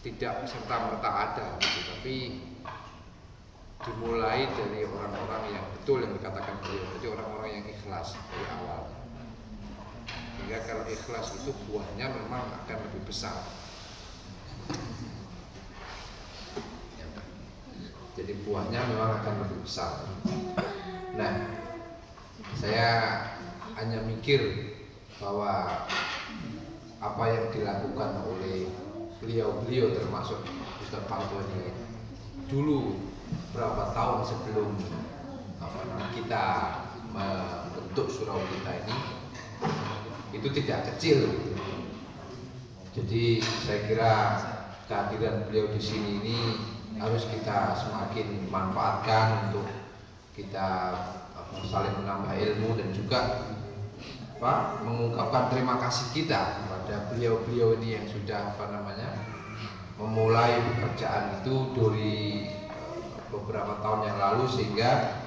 tidak serta-merta ada, gitu, tapi dimulai dari orang-orang yang betul yang dikatakan beliau, jadi orang-orang yang ikhlas dari awal. Sehingga kalau ikhlas itu buahnya memang akan lebih besar. Jadi buahnya memang akan lebih besar. Nah, saya hanya mikir bahwa apa yang dilakukan oleh beliau termasuk Ustaz Parto ini dulu berapa tahun sebelum kita membentuk surau kita ini itu tidak kecil. Jadi saya kira kehadiran beliau di sini ini harus kita semakin manfaatkan untuk kita saling menambah ilmu dan juga mengungkapkan terima kasih kita kepada beliau-beliau ini yang sudah memulai pekerjaan itu dari beberapa tahun yang lalu sehingga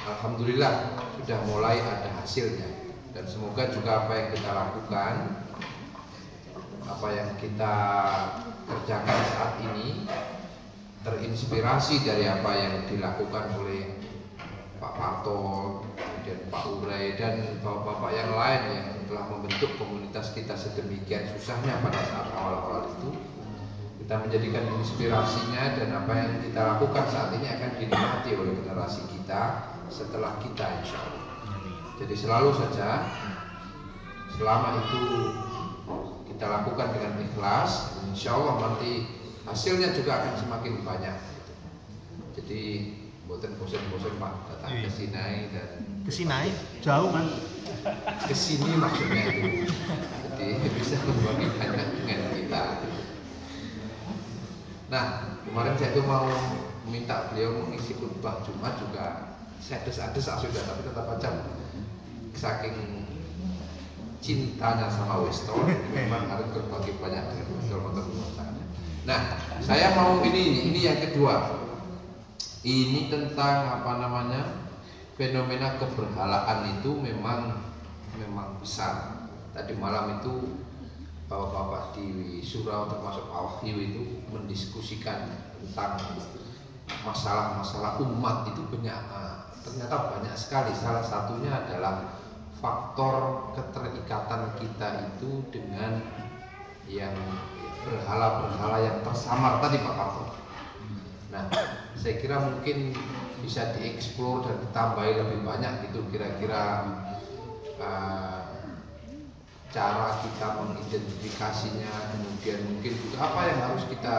alhamdulillah sudah mulai ada hasilnya dan semoga juga apa yang kita lakukan, apa yang kita kerjakan saat ini terinspirasi dari apa yang dilakukan oleh Pak Parto, kemudian Pak Urai dan bapak-bapak yang lain yang telah membentuk komunitas kita sedemikian susahnya pada saat awal-awal itu. Kita menjadikan inspirasinya dan apa yang kita lakukan saat ini akan dinikmati oleh generasi kita setelah kita insya Allah. Jadi selalu saja selama itu kita lakukan dengan ikhlas, insya Allah nanti hasilnya juga akan semakin banyak. Jadi bosan-bosan Pak datang ke Sinai dan Ke Sinai jauh kan? ke sini maksudnya itu. Jadi bisa berbagi banyak dengan kita. Nah, kemarin saya itu mau minta beliau mengisi khutbah Jumat juga saya des-des sudah, tapi tetap aja saking cintanya sama Westol memang harus berbagi banyak dengan Westol motor. Nah, saya mau ini yang kedua. Ini tentang fenomena keberhalaan itu memang besar. Tadi malam itu bapak-bapak di surau termasuk Pak Wahyu itu mendiskusikan tentang masalah-masalah umat itu ternyata banyak sekali. Salah satunya adalah faktor keterikatan kita itu dengan yang berhala-berhala yang tersamar tadi Pak Karto. Nah, saya kira mungkin bisa dieksplor dan ditambahi lebih banyak gitu kira-kira cara kita mengidentifikasinya, kemudian mungkin juga apa yang harus kita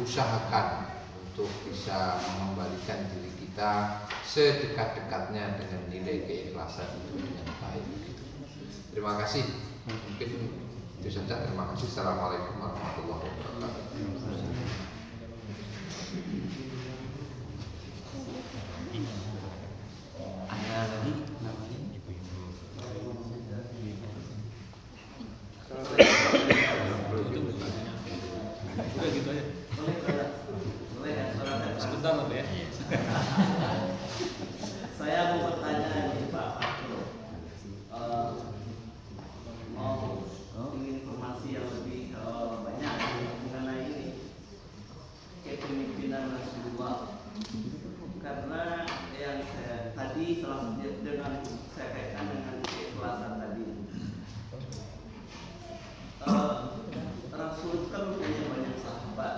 usahakan untuk bisa mengembalikan diri kita sedekat-dekatnya dengan nilai keikhlasan itu dengan baik gitu. Terima kasih. Mungkin itu saja. Terima kasih. Assalamualaikum warahmatullahi wabarakatuh. Ada lagi namanya? Udah gitu aja. Sebentar nanti ya. Saya mau bertanya nih Pak, mau ingin informasi yang lebih banyak mengenai ini kepemimpinan Rasulullah, karena yang saya tadi salah dengan saya kaitkan dengan keikhlasan tadi. Rasul kan punya banyak sahabat,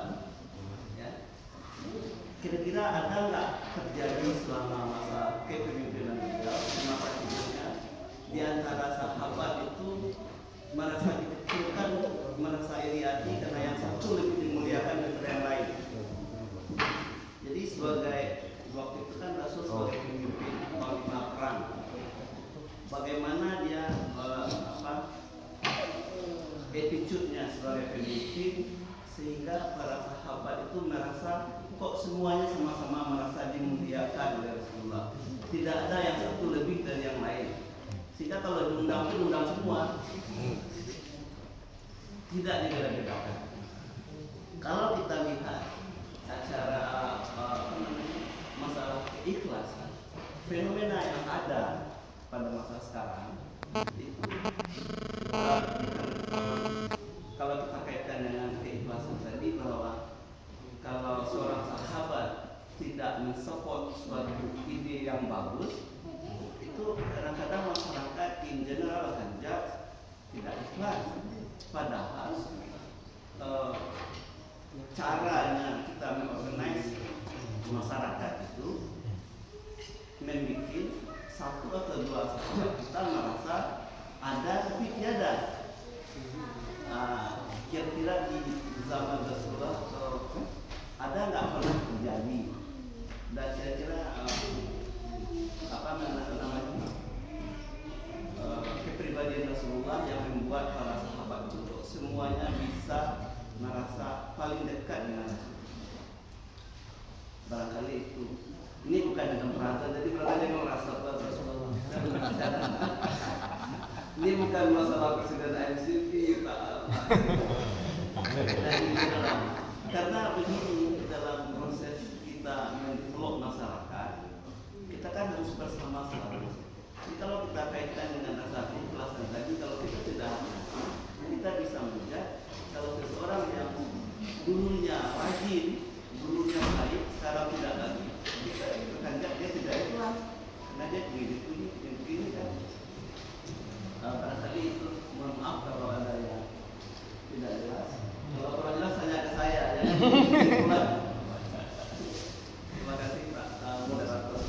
ya. Kira-kira ada nggak terjadi selama masa kepemimpinan beliau, masa hidupnya, di antara sahabat itu merasa dikecilkan, merasa iri hati karena yang satu lebih dimuliakan daripada yang lain. Jadi sebagai waktu itu kan Rasul sebagai pemimpin panglima perang, bagaimana dia attitude-nya sebagai pemimpin sehingga para sahabat itu merasa kok semuanya sama-sama merasa dimuliakan oleh Rasulullah. Tidak ada yang satu lebih dari yang lain. Sehingga kalau diundang itu undang semua. Tidak dibeda-bedakan. Kalau kita lihat acara masalah keikhlasan, fenomena yang ada pada masa sekarang itu kalau kita kaitkan dengan keikhlasan tadi, bahwa kalau seorang sahabat tidak mensupport suatu ide yang bagus, itu kadang-kadang masyarakat in general saja tidak ikhlas. Padahal caranya kita mengorganize masyarakat itu membuat satu atau dua sahabat kita merasa ada tapi tiada. Kira-kira di zaman Rasulullah ada nggak pernah terjadi, dan kira-kira kepribadian Rasulullah yang membuat para sahabat untuk semuanya bisa merasa paling dekat dengan Rasulullah. Barangkali itu. Ini bukan dengan perasaan, jadi perasaan yang merasa Rasulullah. Ini bukan masalah presiden MCP, karena begini, dalam proses kita mendevelop masyarakat, kita kan harus bersama-sama. Jadi kalau kita kaitkan dengan rasa keikhlasan tadi, kalau kita tidak kita bisa melihat kalau seseorang yang dulunya rajin, dulunya baik, sekarang tidak lagi, kita bekerja dia tidak ikhlas, karena dia begini kan. Barangkali itu, mohon maaf kalau ada yang tidak jelas. Kalau kurang jelas tanya ke saya, ya. Terima kasih Pak Moderator.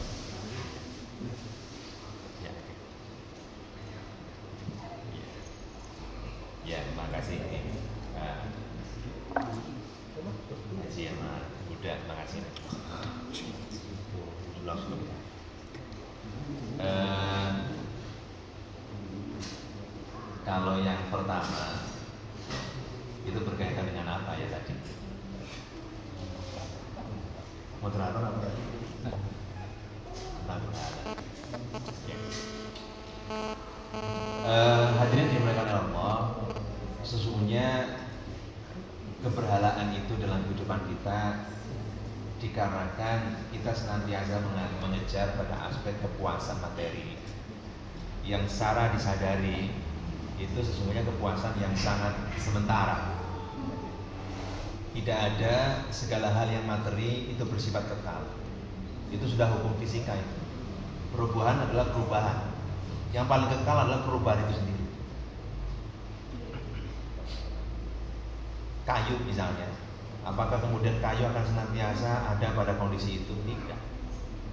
Ya, terima kasih. Haji Ahmad Buddha, terima kasih. Kalau yang pertama itu berkaitan dengan apa ya tadi? Moderator apa tadi? Tentang berhala. Hadirin dimuliakan oleh Allah, sesungguhnya keberhalaan itu dalam kehidupan kita dikarenakan kita senantiasa mengejar pada aspek kepuasan materi yang secara disadari itu sesungguhnya kepuasan yang sangat sementara. Tidak ada segala hal yang materi itu bersifat kekal. Itu sudah hukum fisika itu. Perubahan adalah perubahan. Yang paling kekal adalah perubahan itu sendiri. Kayu misalnya, apakah kemudian kayu akan senantiasa ada pada kondisi itu? Tidak.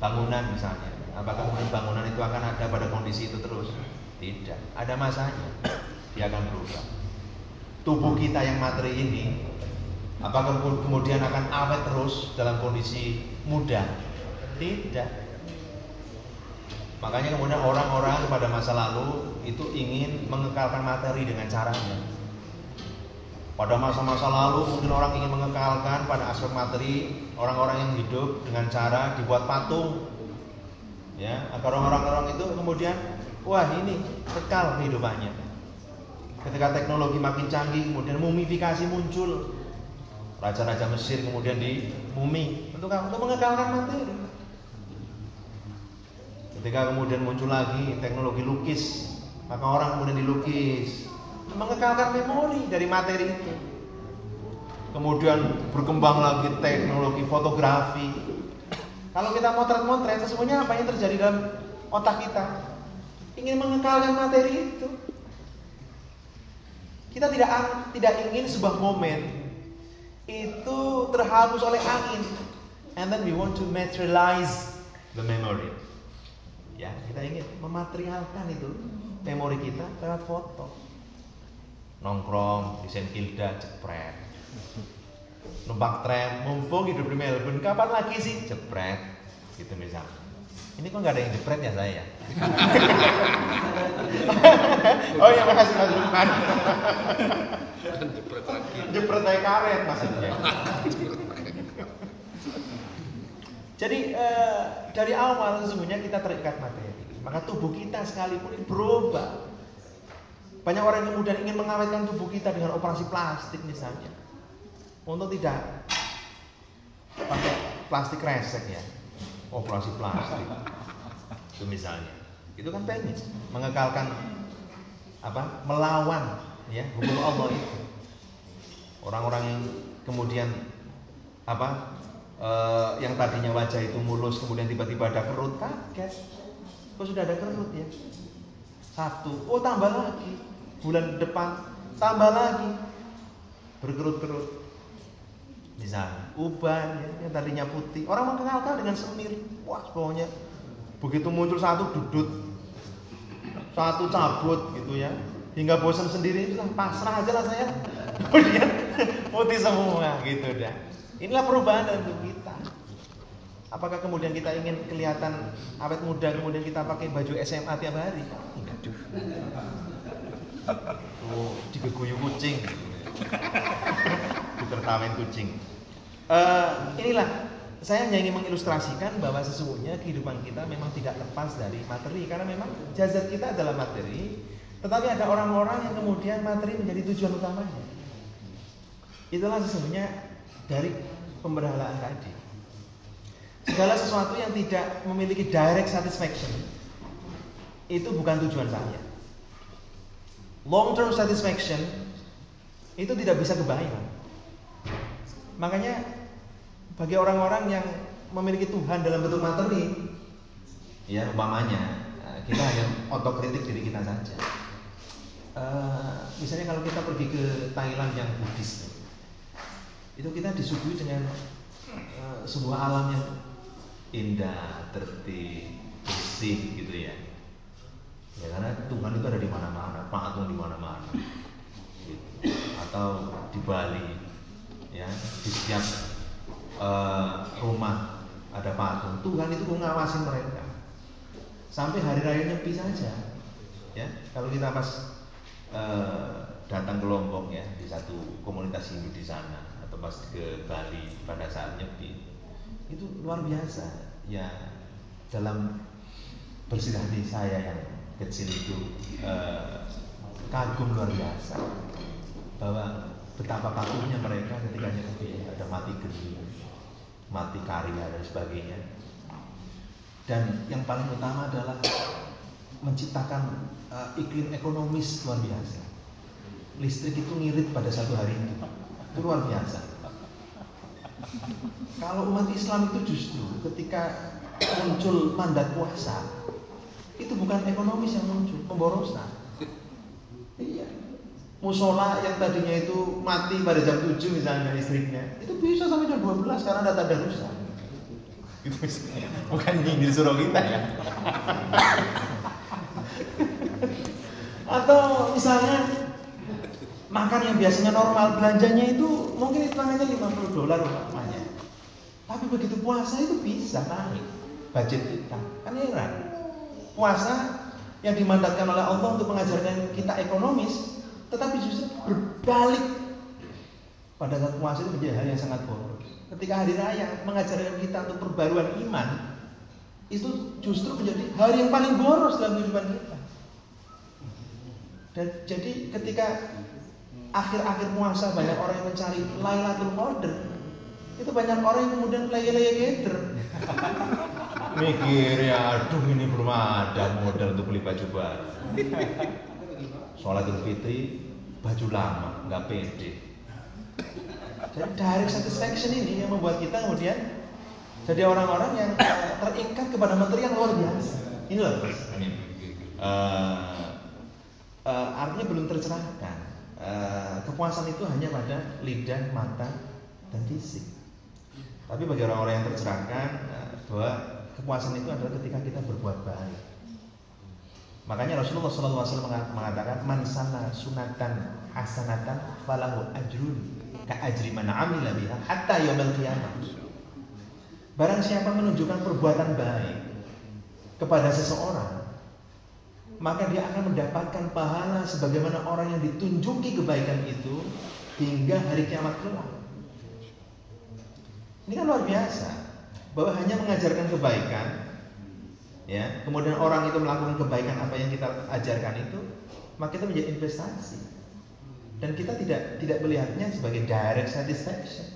Bangunan misalnya, apakah kemudian bangunan itu akan ada pada kondisi itu terus? Tidak. Ada masanya, dia akan berubah. Tubuh kita yang materi ini, apakah kemudian akan awet terus dalam kondisi muda? Tidak. Makanya kemudian orang-orang pada masa lalu itu ingin mengekalkan materi dengan caranya. Pada masa-masa lalu mungkin orang ingin mengekalkan pada aspek materi orang-orang yang hidup dengan cara dibuat patung, ya, agar orang-orang itu kemudian wah ini kekal kehidupannya. Ketika teknologi makin canggih, kemudian mumifikasi muncul. Raja-raja Mesir kemudian dimumi untuk mengekalkan materi. Ketika kemudian muncul lagi teknologi lukis, maka orang kemudian dilukis, mengekalkan memori dari materi itu. Kemudian berkembang lagi teknologi fotografi. Kalau kita motret-motret, sesungguhnya apa yang terjadi dalam otak kita? Ingin mengekalkan materi itu. Kita tidak ingin sebuah momen itu terhapus oleh angin, and then we want to materialize the memory. Ya, kita ingin mematerialkan itu memori kita lewat foto. Nongkrong di St. Kilda, jepret. Numpak tram, mumpung hidup di Melbourne, kapan lagi sih? Jepret. Gitu misalnya. Ini kok nggak ada yang jepret ya saya? Oh ya, makasih Mas Lukman. Jepret lagi. Jepret kayak karet maksudnya. Jadi dari awal sesungguhnya kita terikat materi. Maka tubuh kita sekalipun ini berubah. Banyak orang yang kemudian ingin mengawetkan tubuh kita dengan operasi plastik misalnya, untuk tidak pakai plastik resek ya, operasi plastik itu misalnya. Itu kan pengen mengekalkan apa? Melawan ya hukum Allah itu. Orang-orang yang kemudian apa? Yang tadinya wajah itu mulus kemudian tiba-tiba ada kerut, kaget. Kok sudah ada kerut ya? Satu, oh tambah lagi. Bulan depan tambah lagi berkerut-kerut. Misalnya uban ya, yang tadinya putih, orang mengenalkan dengan semir. Wah, pokoknya begitu muncul satu dudut, satu cabut gitu ya, hingga bosan sendiri, itu pasrah aja lah saya. Kemudian putih semua gitu dah. Inilah perubahan dalam tubuh kita. Apakah kemudian kita ingin kelihatan awet muda, kemudian kita pakai baju SMA tiap hari? Enggak tuh. Tuh digeguyu kucing, ditertawain kucing. Inilah saya hanya ingin mengilustrasikan bahwa sesungguhnya kehidupan kita memang tidak lepas dari materi, karena memang jasad kita adalah materi. Tetapi ada orang-orang yang kemudian materi menjadi tujuan utamanya. Itulah sesungguhnya dari pemberhalaan tadi. Segala sesuatu yang tidak memiliki direct satisfaction itu bukan tujuan saya. Long term satisfaction itu tidak bisa kebayang. Makanya bagi orang-orang yang memiliki Tuhan dalam bentuk materi, ya umpamanya kita hanya otokritik diri kita saja. Misalnya kalau kita pergi ke Thailand yang Buddhis, itu kita disuguhi dengan sebuah alam yang indah, tertib, bersih gitu ya. Ya karena Tuhan itu ada di mana-mana, patung di mana-mana. Gitu. Atau di Bali, ya di setiap rumah ada patung. Tuhan itu mengawasin mereka. Sampai hari raya Nyepi saja, ya kalau kita pas datang ke Lombok ya di satu komunitas Hindu di sana, atau pas ke Bali pada saat Nyepi, itu luar biasa. Ya dalam bersih hati saya yang kecil itu kagum luar biasa bahwa betapa patuhnya mereka ketika Nyepi, ada mati geni, mati karya dan sebagainya. Dan yang paling utama adalah menciptakan iklim ekonomis luar biasa. Listrik itu ngirit pada satu hari itu luar biasa. Kalau umat Islam itu justru ketika muncul mandat puasa, itu bukan ekonomis yang muncul, pemborosan. Iya. Musola yang tadinya itu mati pada jam 7 misalnya listriknya, itu bisa sampai jam 12 karena ada tanda rusak. Itu bukan nyindir suruh kita ya. Atau misalnya makan yang biasanya normal belanjanya itu mungkin hitungannya $50 umpamanya. Tapi begitu puasa itu bisa naik budget kita. Kan heran. Puasa yang dimandatkan oleh Allah untuk mengajarkan kita ekonomis, tetapi justru berbalik. Pada saat puasa itu menjadi hal yang sangat boros. Ketika hari raya mengajarkan kita untuk perbaruan iman, itu justru menjadi hari yang paling boros dalam kehidupan kita. Dan jadi ketika akhir-akhir puasa banyak orang yang mencari Lailatul Qadar, itu banyak orang yang kemudian leye-leye keder. Mikir ya, aduh ini belum ada modal untuk beli baju baru. Sholat Idul Fitri baju lama, nggak pede. Jadi direct satisfaction ini yang membuat kita kemudian jadi orang-orang yang terikat kepada materi yang luar biasa. Ini loh, artinya belum tercerahkan. Kepuasan itu hanya pada lidah, mata, dan fisik. Tapi bagi orang-orang yang tercerahkan bahwa kepuasan itu adalah ketika kita berbuat baik. Makanya Rasulullah SAW mengatakan man sana sunatan hasanatan falahu ajrun ka ajri man amila biha hatta yaumil qiyamah. Barang siapa menunjukkan perbuatan baik kepada seseorang, maka dia akan mendapatkan pahala sebagaimana orang yang ditunjuki kebaikan itu hingga hari kiamat kelak. Ini kan luar biasa, bahwa hanya mengajarkan kebaikan, ya, kemudian orang itu melakukan kebaikan apa yang kita ajarkan itu, maka itu menjadi investasi. Dan kita tidak melihatnya sebagai direct satisfaction,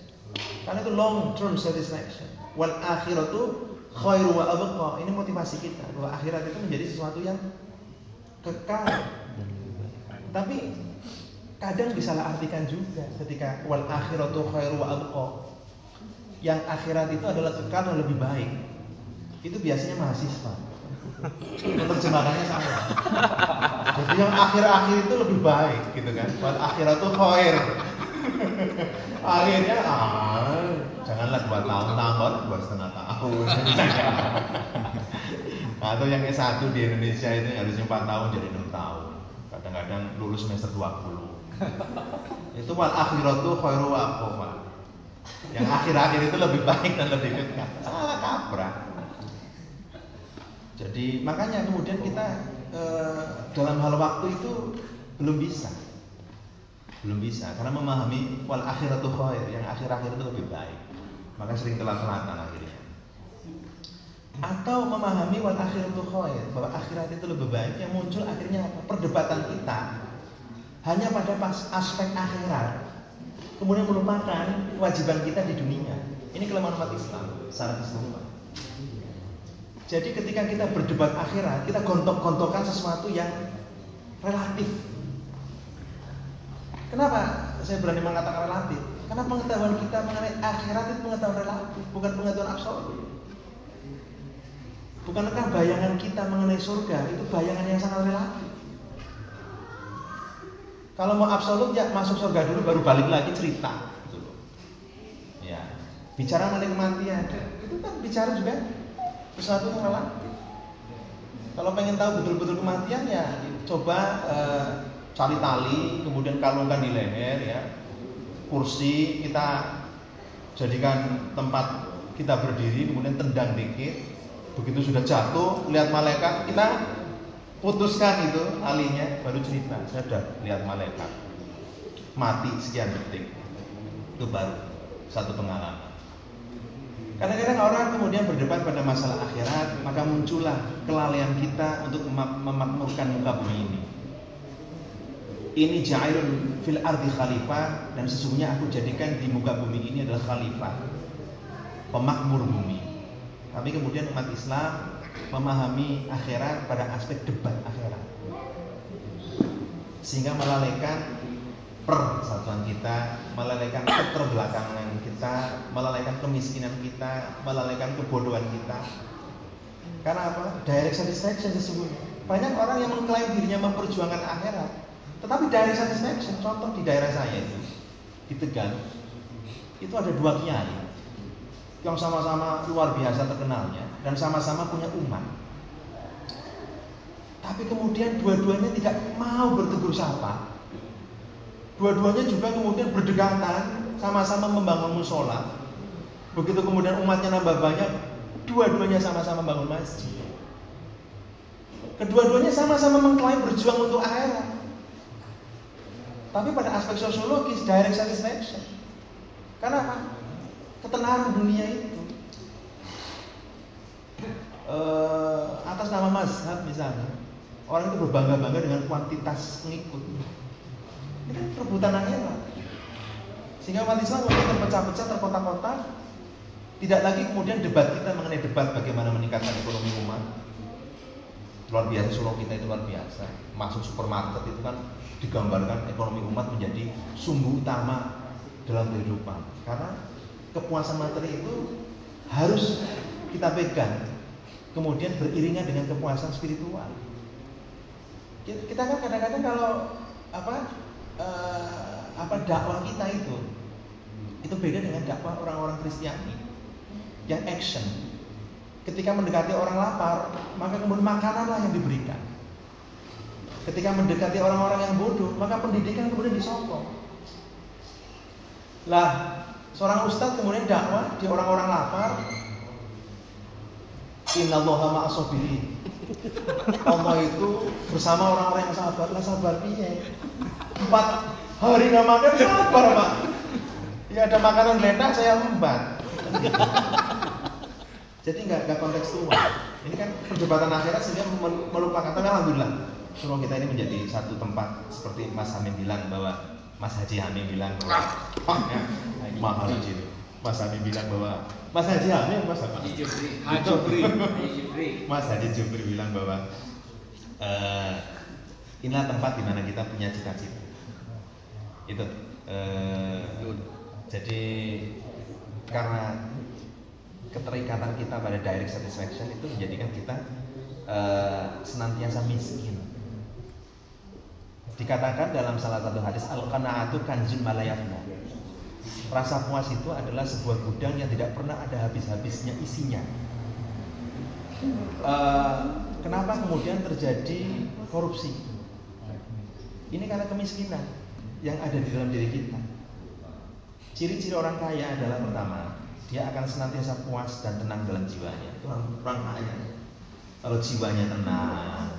karena itu long term satisfaction. Wal akhiratu khairu wa abqa. Ini motivasi kita bahwa akhirat itu menjadi sesuatu yang kekal. Tapi kadang disalahartikan juga ketika wal akhiratu khairu wa abqa. Yang akhirat itu adalah kekal dan lebih baik. Itu biasanya mahasiswa. Penerjemahannya salah. Jadi yang akhir-akhir itu lebih baik gitu kan. Wal akhiratu khair. Akhirnya janganlah 2 tahun tambah 2,5 tahun. Atau yang S1 di Indonesia itu harusnya 4 tahun jadi 6 tahun. Kadang-kadang lulus semester 20. Itu wal akhiratu khairu wa abqa. Yang akhir-akhir itu lebih baik dan lebih kekal. Salah kaprah. Jadi makanya kemudian kita dalam hal waktu itu belum bisa karena memahami wal akhiratu khair, yang akhir-akhir itu lebih baik, maka sering telat-telatan akhirnya. Atau memahami wal akhiratu khair, bahwa akhirat itu lebih baik, yang muncul akhirnya apa? Perdebatan kita hanya pada aspek akhirat, kemudian melupakan kewajiban kita di dunia. Ini kelemahan umat Islam secara keseluruhan. Jadi ketika kita berdebat akhirat, kita gontok-gontokan sesuatu yang relatif. Kenapa saya berani mengatakan relatif? Karena pengetahuan kita mengenai akhirat itu pengetahuan relatif, bukan pengetahuan absolut. Bukankah bayangan kita mengenai surga itu bayangan yang sangat relatif? Kalau mau absolut ya masuk surga dulu baru balik lagi cerita gitu loh. Ya. Bicara mengenai kematian, itu kan bicara juga sesuatu yang relatif. Kalau pengen tahu betul-betul kematian ya coba cari tali, kemudian kalungkan di leher ya. Kursi kita jadikan tempat kita berdiri, kemudian tendang dikit. Begitu sudah jatuh, lihat malaikat, kita putuskan itu talinya, baru cerita. Saya sudah lihat malaikat mati sekian detik. Itu baru satu pengalaman. Kadang-kadang orang kemudian berdebat pada masalah akhirat, maka muncullah kelalaian kita untuk memakmurkan muka bumi ini. Ini ja'ilun fil ardi khalifah, dan sesungguhnya aku jadikan di muka bumi ini adalah khalifah, pemakmur bumi. Tapi kemudian umat Islam memahami akhirat pada aspek debat akhirat, sehingga melalaikan persatuan kita, melalaikan keterbelakangan kita, melalaikan kemiskinan kita, melalaikan kebodohan kita. Karena apa? Direct satisfaction sesungguhnya. Banyak orang yang mengklaim dirinya memperjuangkan akhirat, tetapi direct satisfaction. Contoh di daerah saya itu, di Tegal, itu ada 2 kiai yang sama-sama luar biasa terkenalnya dan sama-sama punya umat. Tapi kemudian dua-duanya tidak mau bertegur sapa. Dua-duanya juga kemudian berdekatan, sama-sama membangun musola. Begitu kemudian umatnya nambah banyak, dua-duanya sama-sama bangun masjid. Kedua-duanya sama-sama mengklaim berjuang untuk akhirat. Tapi pada aspek sosiologis, direct satisfaction. Karena apa? Ketenaran dunia itu. Atas nama mazhab misalnya, orang itu berbangga-bangga dengan kuantitas pengikut. Ini kan perebutan akhirat. Sehingga umat Islam kemudian terpecah-pecah, terkotak-kotak. Tidak lagi kemudian debat kita mengenai debat bagaimana meningkatkan ekonomi umat. Luar biasa, surau kita itu luar biasa. Masuk supermarket itu kan digambarkan ekonomi umat menjadi sumbu utama dalam kehidupan. Karena kepuasan materi itu harus kita pegang, kemudian beriringan dengan kepuasan spiritual. Kita kan kadang-kadang kalau dakwah kita itu beda dengan dakwah orang-orang Kristiani yang action. Ketika mendekati orang lapar, maka kemudian makananlah yang diberikan. Ketika mendekati orang-orang yang bodoh, maka pendidikan kemudian disokong. Lah, seorang ustadz kemudian dakwah di orang-orang lapar. Innallaha ma'as-sabirin. Allah itu bersama orang-orang yang sabar. Lah sabar piye? 4 hari enggak makan sabar, Pak. Ya ada makanan geletak saya embat. Jadi nggak kontekstual. Ini kan perdebatan akhirat sehingga melupakan. Tapi alhamdulillah, surau kita ini menjadi satu tempat seperti Mas Hamim bilang bahwa Mas Haji Hamim bilang bahwa mahal itu. Mas Hamim bilang bahwa Mas Haji Hamim, Mas Haji Jubri. Mas Haji Jubri bilang bahwa inilah tempat di mana kita punya cita-cita. Itu. Jadi karena keterikatan kita pada direct satisfaction itu menjadikan kita senantiasa miskin. Dikatakan dalam salah satu hadis, al-qanaatu kanzun malayafna. Rasa puas itu adalah sebuah gudang yang tidak pernah ada habis-habisnya isinya. Kenapa kemudian terjadi korupsi? Ini karena kemiskinan yang ada di dalam diri kita. Ciri-ciri orang kaya adalah pertama, dia akan senantiasa puas dan tenang dalam jiwanya. Itu orang kaya. Kalau jiwanya tenang,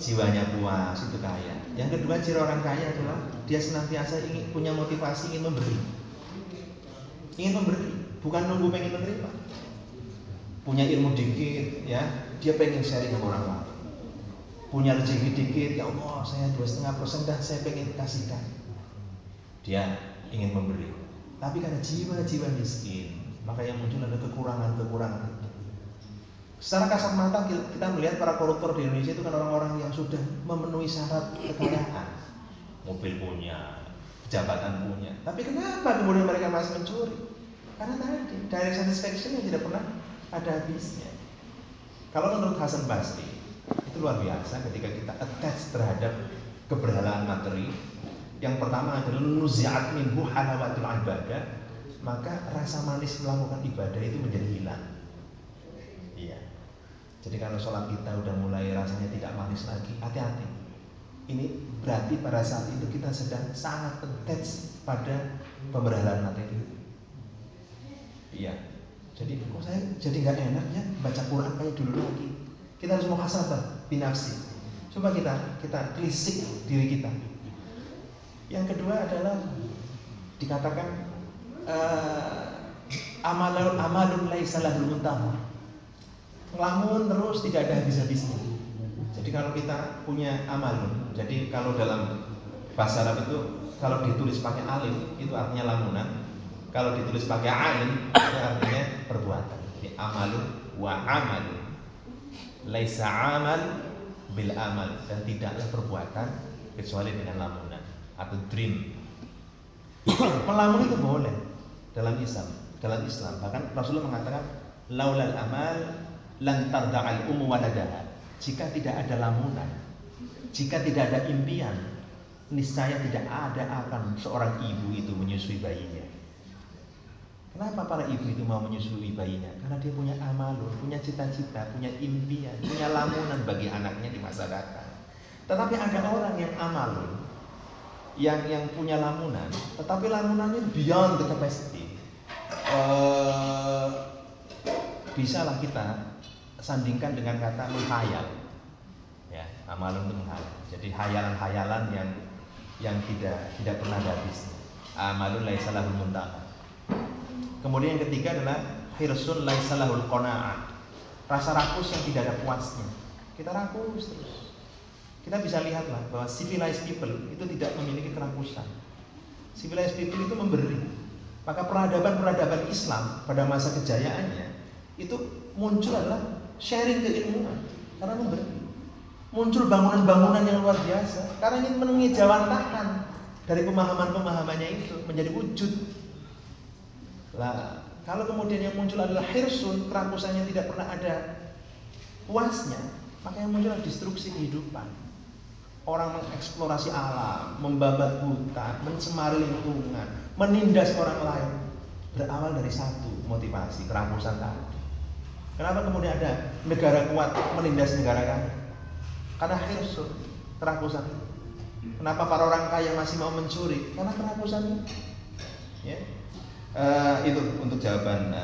jiwanya puas, itu kaya. Yang kedua, ciri orang kaya adalah dia senantiasa ingin punya motivasi ingin memberi. Ingin memberi, bukan nunggu pengen menerima. Punya ilmu dikit, ya, dia pengen sharing sama orang lain. Punya rezeki dikit, ya Allah, saya 2,5% dan saya pengen kasihkan. Dia ingin memberi. Tapi karena jiwa-jiwa miskin, maka yang muncul ada kekurangan-kekurangan itu. Secara kasat mata kita melihat para koruptor di Indonesia itu kan orang-orang yang sudah memenuhi syarat kekayaan. Mobil punya, jabatan punya. Tapi kenapa kemudian mereka masih mencuri? Karena tadi direct satisfaction yang tidak pernah ada habisnya. Kalau menurut Hasan Basri, itu luar biasa ketika kita attach terhadap keberhalaan materi. Yang pertama adalah nuzi'at minhu halawatul ibadah, maka rasa manis melakukan ibadah itu menjadi hilang. Iya. Jadi kalau sholat kita udah mulai rasanya tidak manis lagi, hati-hati. Ini berarti pada saat itu kita sedang sangat attach pada pemberhalaan materi. Iya. Jadi kok saya jadi nggak enak ya baca Quran kayak dulu lagi. Kita harus muhasabah binafsi. Coba kita telisik diri kita. Yang kedua adalah dikatakan amalun laisa lahul muntaha. Ngelamun terus tidak ada habis-habisnya. Jadi kalau kita punya amalun, jadi kalau dalam bahasa Arab itu kalau ditulis pakai alif itu artinya lamunan, kalau ditulis pakai ain itu artinya perbuatan. Jadi amalun wa amalun. Laisa amal bil amal, dan tidaklah perbuatan kecuali dengan lamunan atau dream. Melamun itu boleh dalam Islam. Bahkan Rasulullah mengatakan laulal amal lan tarda'al ummu waladaha. Jika tidak ada lamunan, jika tidak ada impian, niscaya tidak ada akan seorang ibu itu menyusui bayinya. Kenapa para ibu itu mau menyusui bayinya? Karena dia punya amalun, punya cita-cita, punya impian, punya lamunan bagi anaknya di masa datang. Tetapi ada orang yang amalun, yang punya lamunan, tetapi lamunannya beyond the capacity. Bisalah kita sandingkan dengan kata menghayal. Ya, amalun itu menghayal. Jadi hayalan-hayalan yang tidak pernah habis. Amalun laisa lahul muntaha. Kemudian yang ketiga adalah hirsun laisa lahul qanaah. Rasa rakus yang tidak ada puasnya. Kita rakus terus. Kita bisa lihatlah bahwa civilized people itu tidak memiliki kerakusan. Civilized people itu memberi. Maka peradaban-peradaban Islam pada masa kejayaannya itu muncul adalah sharing keilmuan karena memberi. Muncul bangunan-bangunan yang luar biasa karena ingin mengejawantakan dari pemahaman-pemahamannya itu menjadi wujud. Lah, kalau kemudian yang muncul adalah hirsun, kerakusannya tidak pernah ada puasnya, maka yang muncul adalah destruksi kehidupan. Orang mengeksplorasi alam, membabat hutan, mencemari lingkungan, menindas orang lain. Berawal dari satu motivasi, kerakusan tadi. Kenapa kemudian ada negara kuat menindas negara kaya? Karena hirsun, kerakusan. Kenapa para orang kaya masih mau mencuri? Karena kerakusan. Ya. Itu untuk jawaban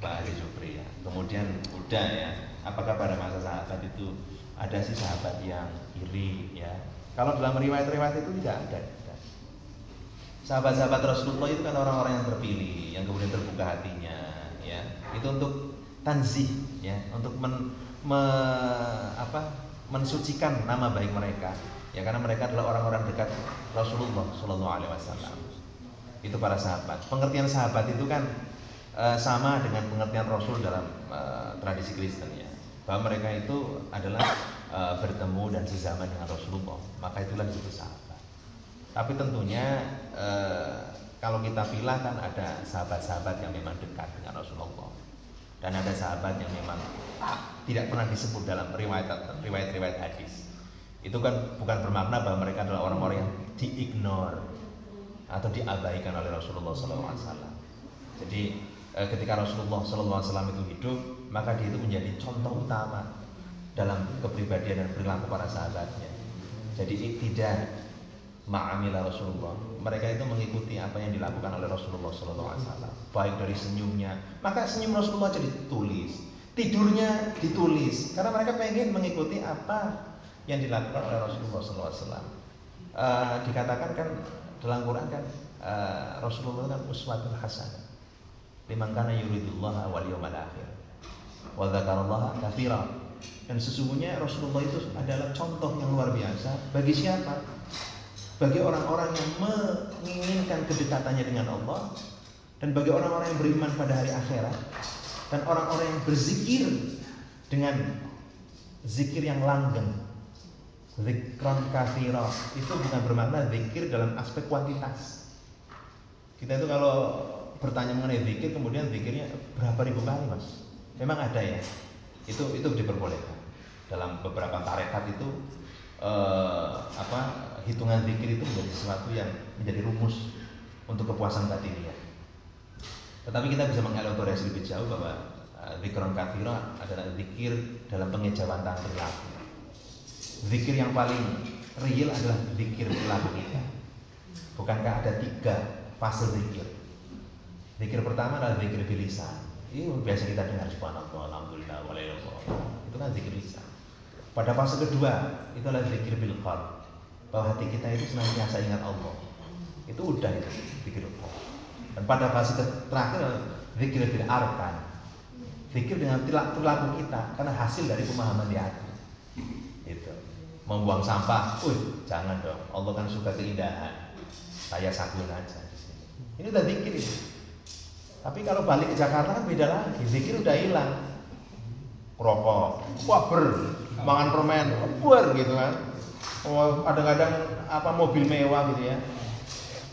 Pak Ali Jufri ya. Kemudian udah ya, apakah pada masa sahabat itu ada sih sahabat yang iri ya? Kalau dalam riwayat-riwayat itu tidak ada. Sahabat-sahabat Rasulullah itu kan orang-orang yang terpilih, yang kemudian terbuka hatinya ya. Itu untuk tanzih ya, untuk mensucikan nama baik mereka ya, karena mereka adalah orang-orang dekat Rasulullah Shallallahu Alaihi Wasallam. Itu para sahabat. Pengertian sahabat itu kan sama dengan pengertian Rasul dalam tradisi Kristen ya, bahwa mereka itu adalah bertemu dan sezaman dengan Rasulullah, maka itulah disebut sahabat. Tapi tentunya kalau kita pilih kan ada sahabat-sahabat yang memang dekat dengan Rasulullah, dan ada sahabat yang memang tidak pernah disebut dalam riwayat-riwayat hadis. Itu kan bukan bermakna bahwa mereka adalah orang-orang yang diignore atau diabaikan oleh Rasulullah SAW. Jadi ketika Rasulullah SAW itu hidup, maka dia itu menjadi contoh utama dalam kepribadian dan perilaku para sahabatnya. Jadi tidak ma'amila Rasulullah, mereka itu mengikuti apa yang dilakukan oleh Rasulullah SAW, baik dari senyumnya, maka senyum Rasulullah jadi ditulis, tidurnya ditulis, karena mereka pengen mengikuti apa yang dilakukan oleh Rasulullah SAW. Dikatakan kan dalam Quran kan Rasulullah kan uswatun hasanah liman kana yuridullah wal yawmal akhir wa dzakarallaha katsiran. Dan sesungguhnya Rasulullah itu adalah contoh yang luar biasa bagi siapa? Bagi orang-orang yang menginginkan kedekatannya dengan Allah, dan bagi orang-orang yang beriman pada hari akhirat, dan orang-orang yang berzikir dengan zikir yang langgeng. Zikron katsira itu bukan bermakna zikir dalam aspek kuantitas. Kita itu kalau bertanya mengenai zikir, kemudian zikirnya berapa ribu kali, Mas? Memang ada ya. Itu diperbolehkan. Dalam beberapa tarekat itu hitungan zikir itu menjadi sesuatu yang menjadi rumus untuk kepuasan batiniah. Tetapi kita bisa mengelaborasi lebih jauh bahwa zikron katsira adalah zikir dalam pengejawantahan perilaku. Zikir yang paling real adalah zikir perilaku kita. Bukankah ada 3 fase zikir? Zikir pertama adalah zikir bilisan. Itu biasa kita dengar subhanallah, alhamdulillah, walaikumsalam. Itu kan zikir lisan. Pada fase kedua itu adalah zikir bil qalb, bahwa hati kita itu senantiasa ingat Allah. Itu udah itu zikir Allah. Dan pada fase terakhir adalah zikir bil arkan, zikir dengan perilaku kita karena hasil dari pemahaman di hati. Itu membuang sampah, jangan dong. Allah kan suka keindahan. Saya sakuin aja di sini. Ini udah zikir itu. Tapi kalau balik ke Jakarta kan beda lagi. Zikir udah hilang. Rokok, makan permen, gitu kan. Kadang-kadang mobil mewah gitu ya.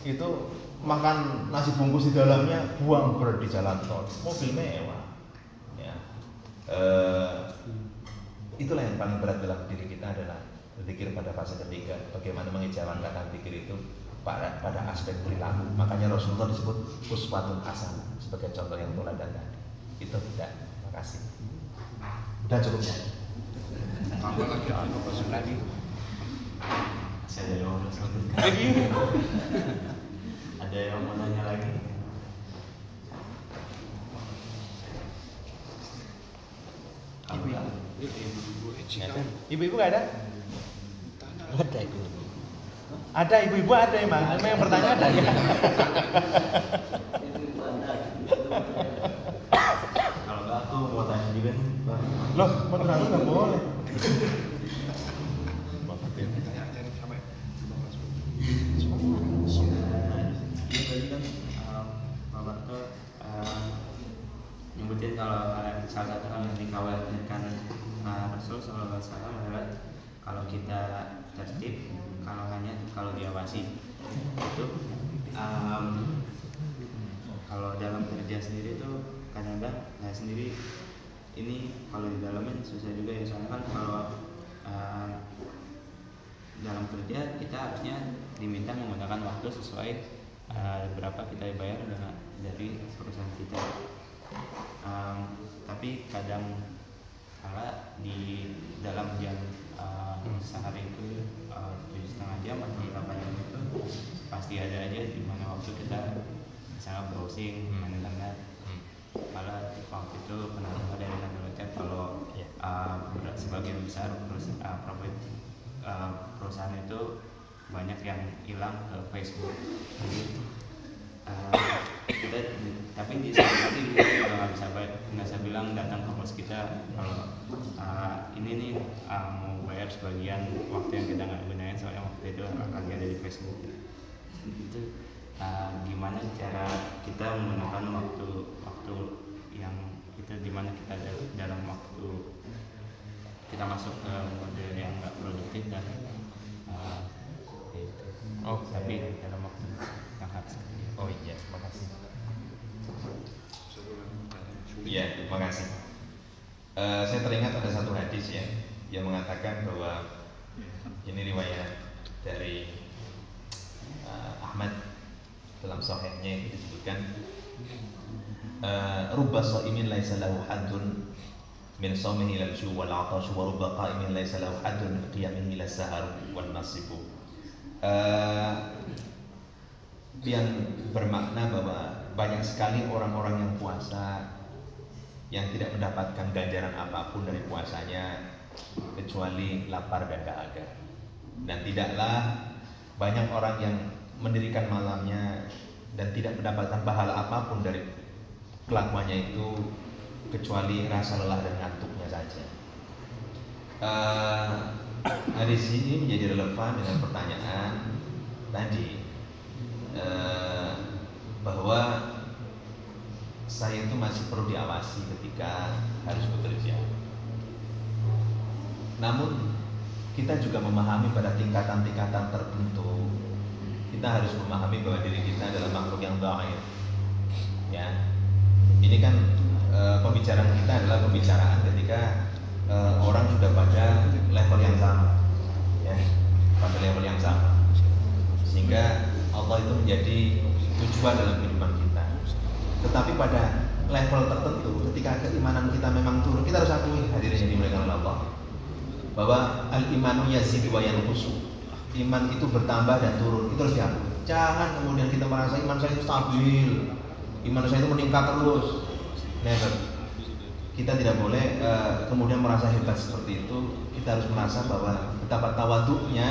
Itu makan nasi bungkus di dalamnya, buang di jalan tol. Mobil mewah. Ya. Itulah yang paling berat dalam diri kita adalah zikir pada fase ketiga. Bagaimana mengejawankan zikir itu pada aspek perilaku. Makanya Rasulullah disebut uswatun hasanah sebagai contoh yang teladan tadi. Itu tidak. Terima kasih. Udah cukup ya. Tambah lagi lagi. Saya mau ada yang mau nanya lagi? Ibu-ibu nggak ada? Ada ibu. Ada ibu-ibu ada emang. Emang yang bertanya ada ya? Kalau nggak aku mau tanya juga nih, Pak. Loh, mau tanya nggak boleh. Ini tadi kan Pak Barto nyebutin kalau salah satu hal yang dikhawatirkan Rasul SAW adalah kalau kita tertib, kalau diawasi itu kalau dalam kerja sendiri tuh kadang-kadang saya sendiri ini kalau di dalamin susah juga ya, soalnya kan kalau dalam kerja kita harusnya diminta menggunakan waktu sesuai berapa kita bayar dari perusahaan kita. Tapi kadang kala di dalam jam sehari itu 7,5 jam atau 8 jam itu pasti ada aja di mana waktu kita misalnya browsing, main internet. Kalau waktu itu pernah dengar dari satu chat kalau sebagian besar profit perusahaan itu banyak yang hilang ke Facebook. Jadi kita tapi di saat itu kita juga nggak bisa bilang datang ke bos kita kalau ini nih mau bayar sebagian waktu yang kita nggak gunain soalnya waktu itu lagi ada di Facebook. Itu gimana cara kita menggunakan waktu yang itu, dimana kita dalam waktu kita masuk ke mode yang nggak produktif dan tapi dalam waktu yang harus. Oh iya, terima kasih. Iya, terima kasih. Saya teringat ada satu hadis ya yang mengatakan bahwa ini riwayat dari Ahmad dalam sahihnya itu disebutkan rubba shaimin laisa lahu haddun min shaumihi ila al-ju' wal 'atash wa rubba qa'imin laisa lahu haddun min qiyamihi ila sahar wan nasib. Yang bermakna bahwa banyak sekali orang-orang yang puasa yang tidak mendapatkan ganjaran apapun dari puasanya kecuali lapar dan dahaga. Dan tidaklah banyak orang yang mendirikan malamnya dan tidak mendapatkan pahala apapun dari kelakuannya itu kecuali rasa lelah dan ngantuknya saja. Hadis ini menjadi relevan dengan pertanyaan tadi bahwa saya itu masih perlu diawasi ketika harus bekerja. Namun kita juga memahami pada tingkatan-tingkatan tertentu. Kita harus memahami bahwa diri kita adalah makhluk yang dhaif. Ya, ini kan pembicaraan kita adalah pembicaraan ketika orang sudah pada level yang sama, ya, pada level yang sama, sehingga Allah itu menjadi tujuan dalam kehidupan kita. Tetapi pada level tertentu, ketika keimanan kita memang turun, kita harus akui hadirin yang dimuliakan oleh Allah, bahwa al-imanu yazidu wa yanqusu. Iman itu bertambah dan turun, itu harus diakui. Jangan kemudian kita merasa iman saya itu stabil, iman saya itu meningkat terus. Never. Kita tidak boleh kemudian merasa hebat seperti itu. Kita harus merasa bahwa betapa tawaduknya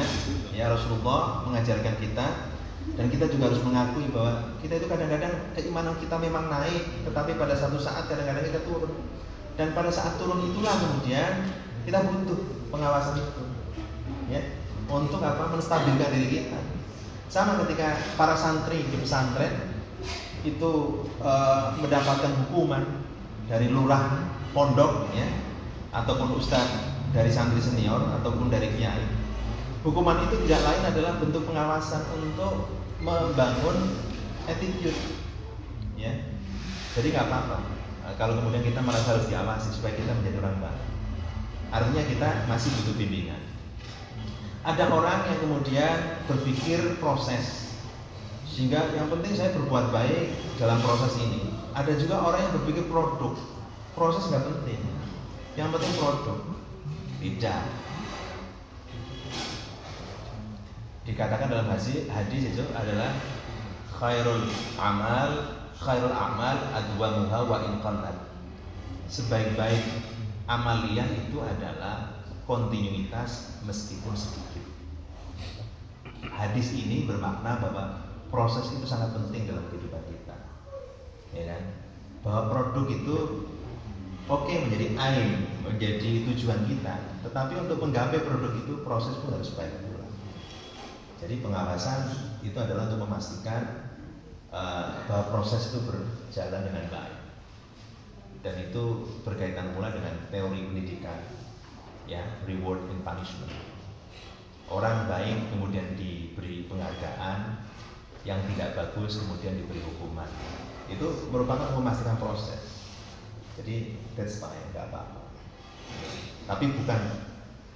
ya Rasulullah mengajarkan kita, dan kita juga harus mengakui bahwa kita itu kadang-kadang keimanan kita memang naik, tetapi pada satu saat kadang-kadang kita turun. Dan pada saat turun itulah kemudian kita butuh pengawasan itu, ya, untuk apa? Menstabilkan diri kita. Sama ketika para santri di pesantren itu mendapatkan hukuman dari lurah pondok, ya, ataupun ustaz dari santri senior ataupun dari kiai. Hukuman itu tidak lain adalah bentuk pengawasan untuk membangun attitude, ya. Jadi nggak apa-apa kalau kemudian kita merasa harus diawasi supaya kita menjadi orang baik, artinya kita masih butuh bimbingan. Ada orang yang kemudian berpikir proses, sehingga yang penting saya berbuat baik dalam proses ini. Ada juga orang yang berpikir produk, proses nggak penting, yang penting produk. Tidak. Dikatakan dalam hadis itu adalah khairul amal adwamuha wa in qallat. Sebaik-baik amalia itu adalah kontinuitas meskipun sedikit. Hadis ini bermakna bahwa proses itu sangat penting dalam kehidupan kita, ya kan? Bahwa produk itu menjadi aim, menjadi tujuan kita, tetapi untuk menggapai produk itu proses pun harus baik pula. Jadi pengawasan itu adalah untuk memastikan bahwa proses itu berjalan dengan baik, dan itu berkaitan pula dengan teori pendidikan, ya, reward and punishment. Orang baik kemudian diberi penghargaan, yang tidak bagus kemudian diberi hukuman. Itu merupakan memastikan proses. Jadi that's fine, nggak apa-apa. Tapi bukan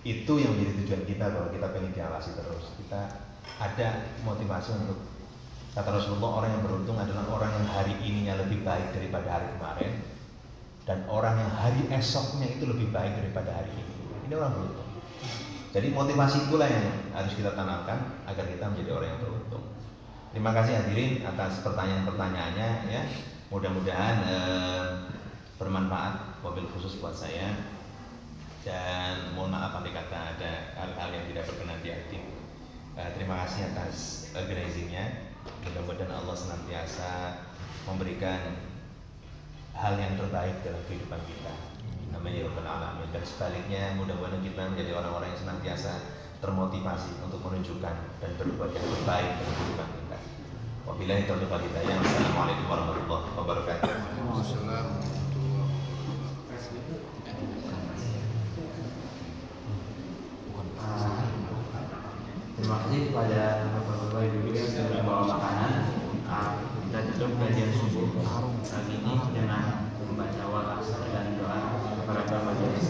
itu yang menjadi tujuan kita bahwa kita pengen diawasi terus. Kita ada motivasi untuk, kata Rasulullah, orang yang beruntung adalah orang yang hari ininya lebih baik daripada hari kemarin, dan orang yang hari esoknya itu lebih baik daripada hari ini. Ini orang beruntung. Jadi motivasi itulah yang harus kita tanamkan agar kita menjadi orang yang beruntung. Terima kasih hadirin atas pertanyaan-pertanyaannya, ya. Mudah-mudahan bermanfaat, wabil khusus buat saya. Dan mohon maaf andai kata ada hal-hal yang tidak berkenan di hati. Terima kasih atas organizingnya. Mudah-mudahan Allah senantiasa memberikan hal yang terbaik dalam kehidupan kita. Amin ya rabbal alamin. Dan sebaliknya, mudah-mudahan kita menjadi orang-orang yang senantiasa termotivasi untuk menunjukkan dan berbuat yang terbaik dalam kehidupan kita. Wabillahi taufiq wal hidayah. Wassalamualaikum warahmatullahi wabarakatuh. Terima kasih kepada bapak-bapak ibu yang sudah membawa makanan. Kita tutup kajian subuh hari ini dengan membaca wa'as dan doa kepada majelis.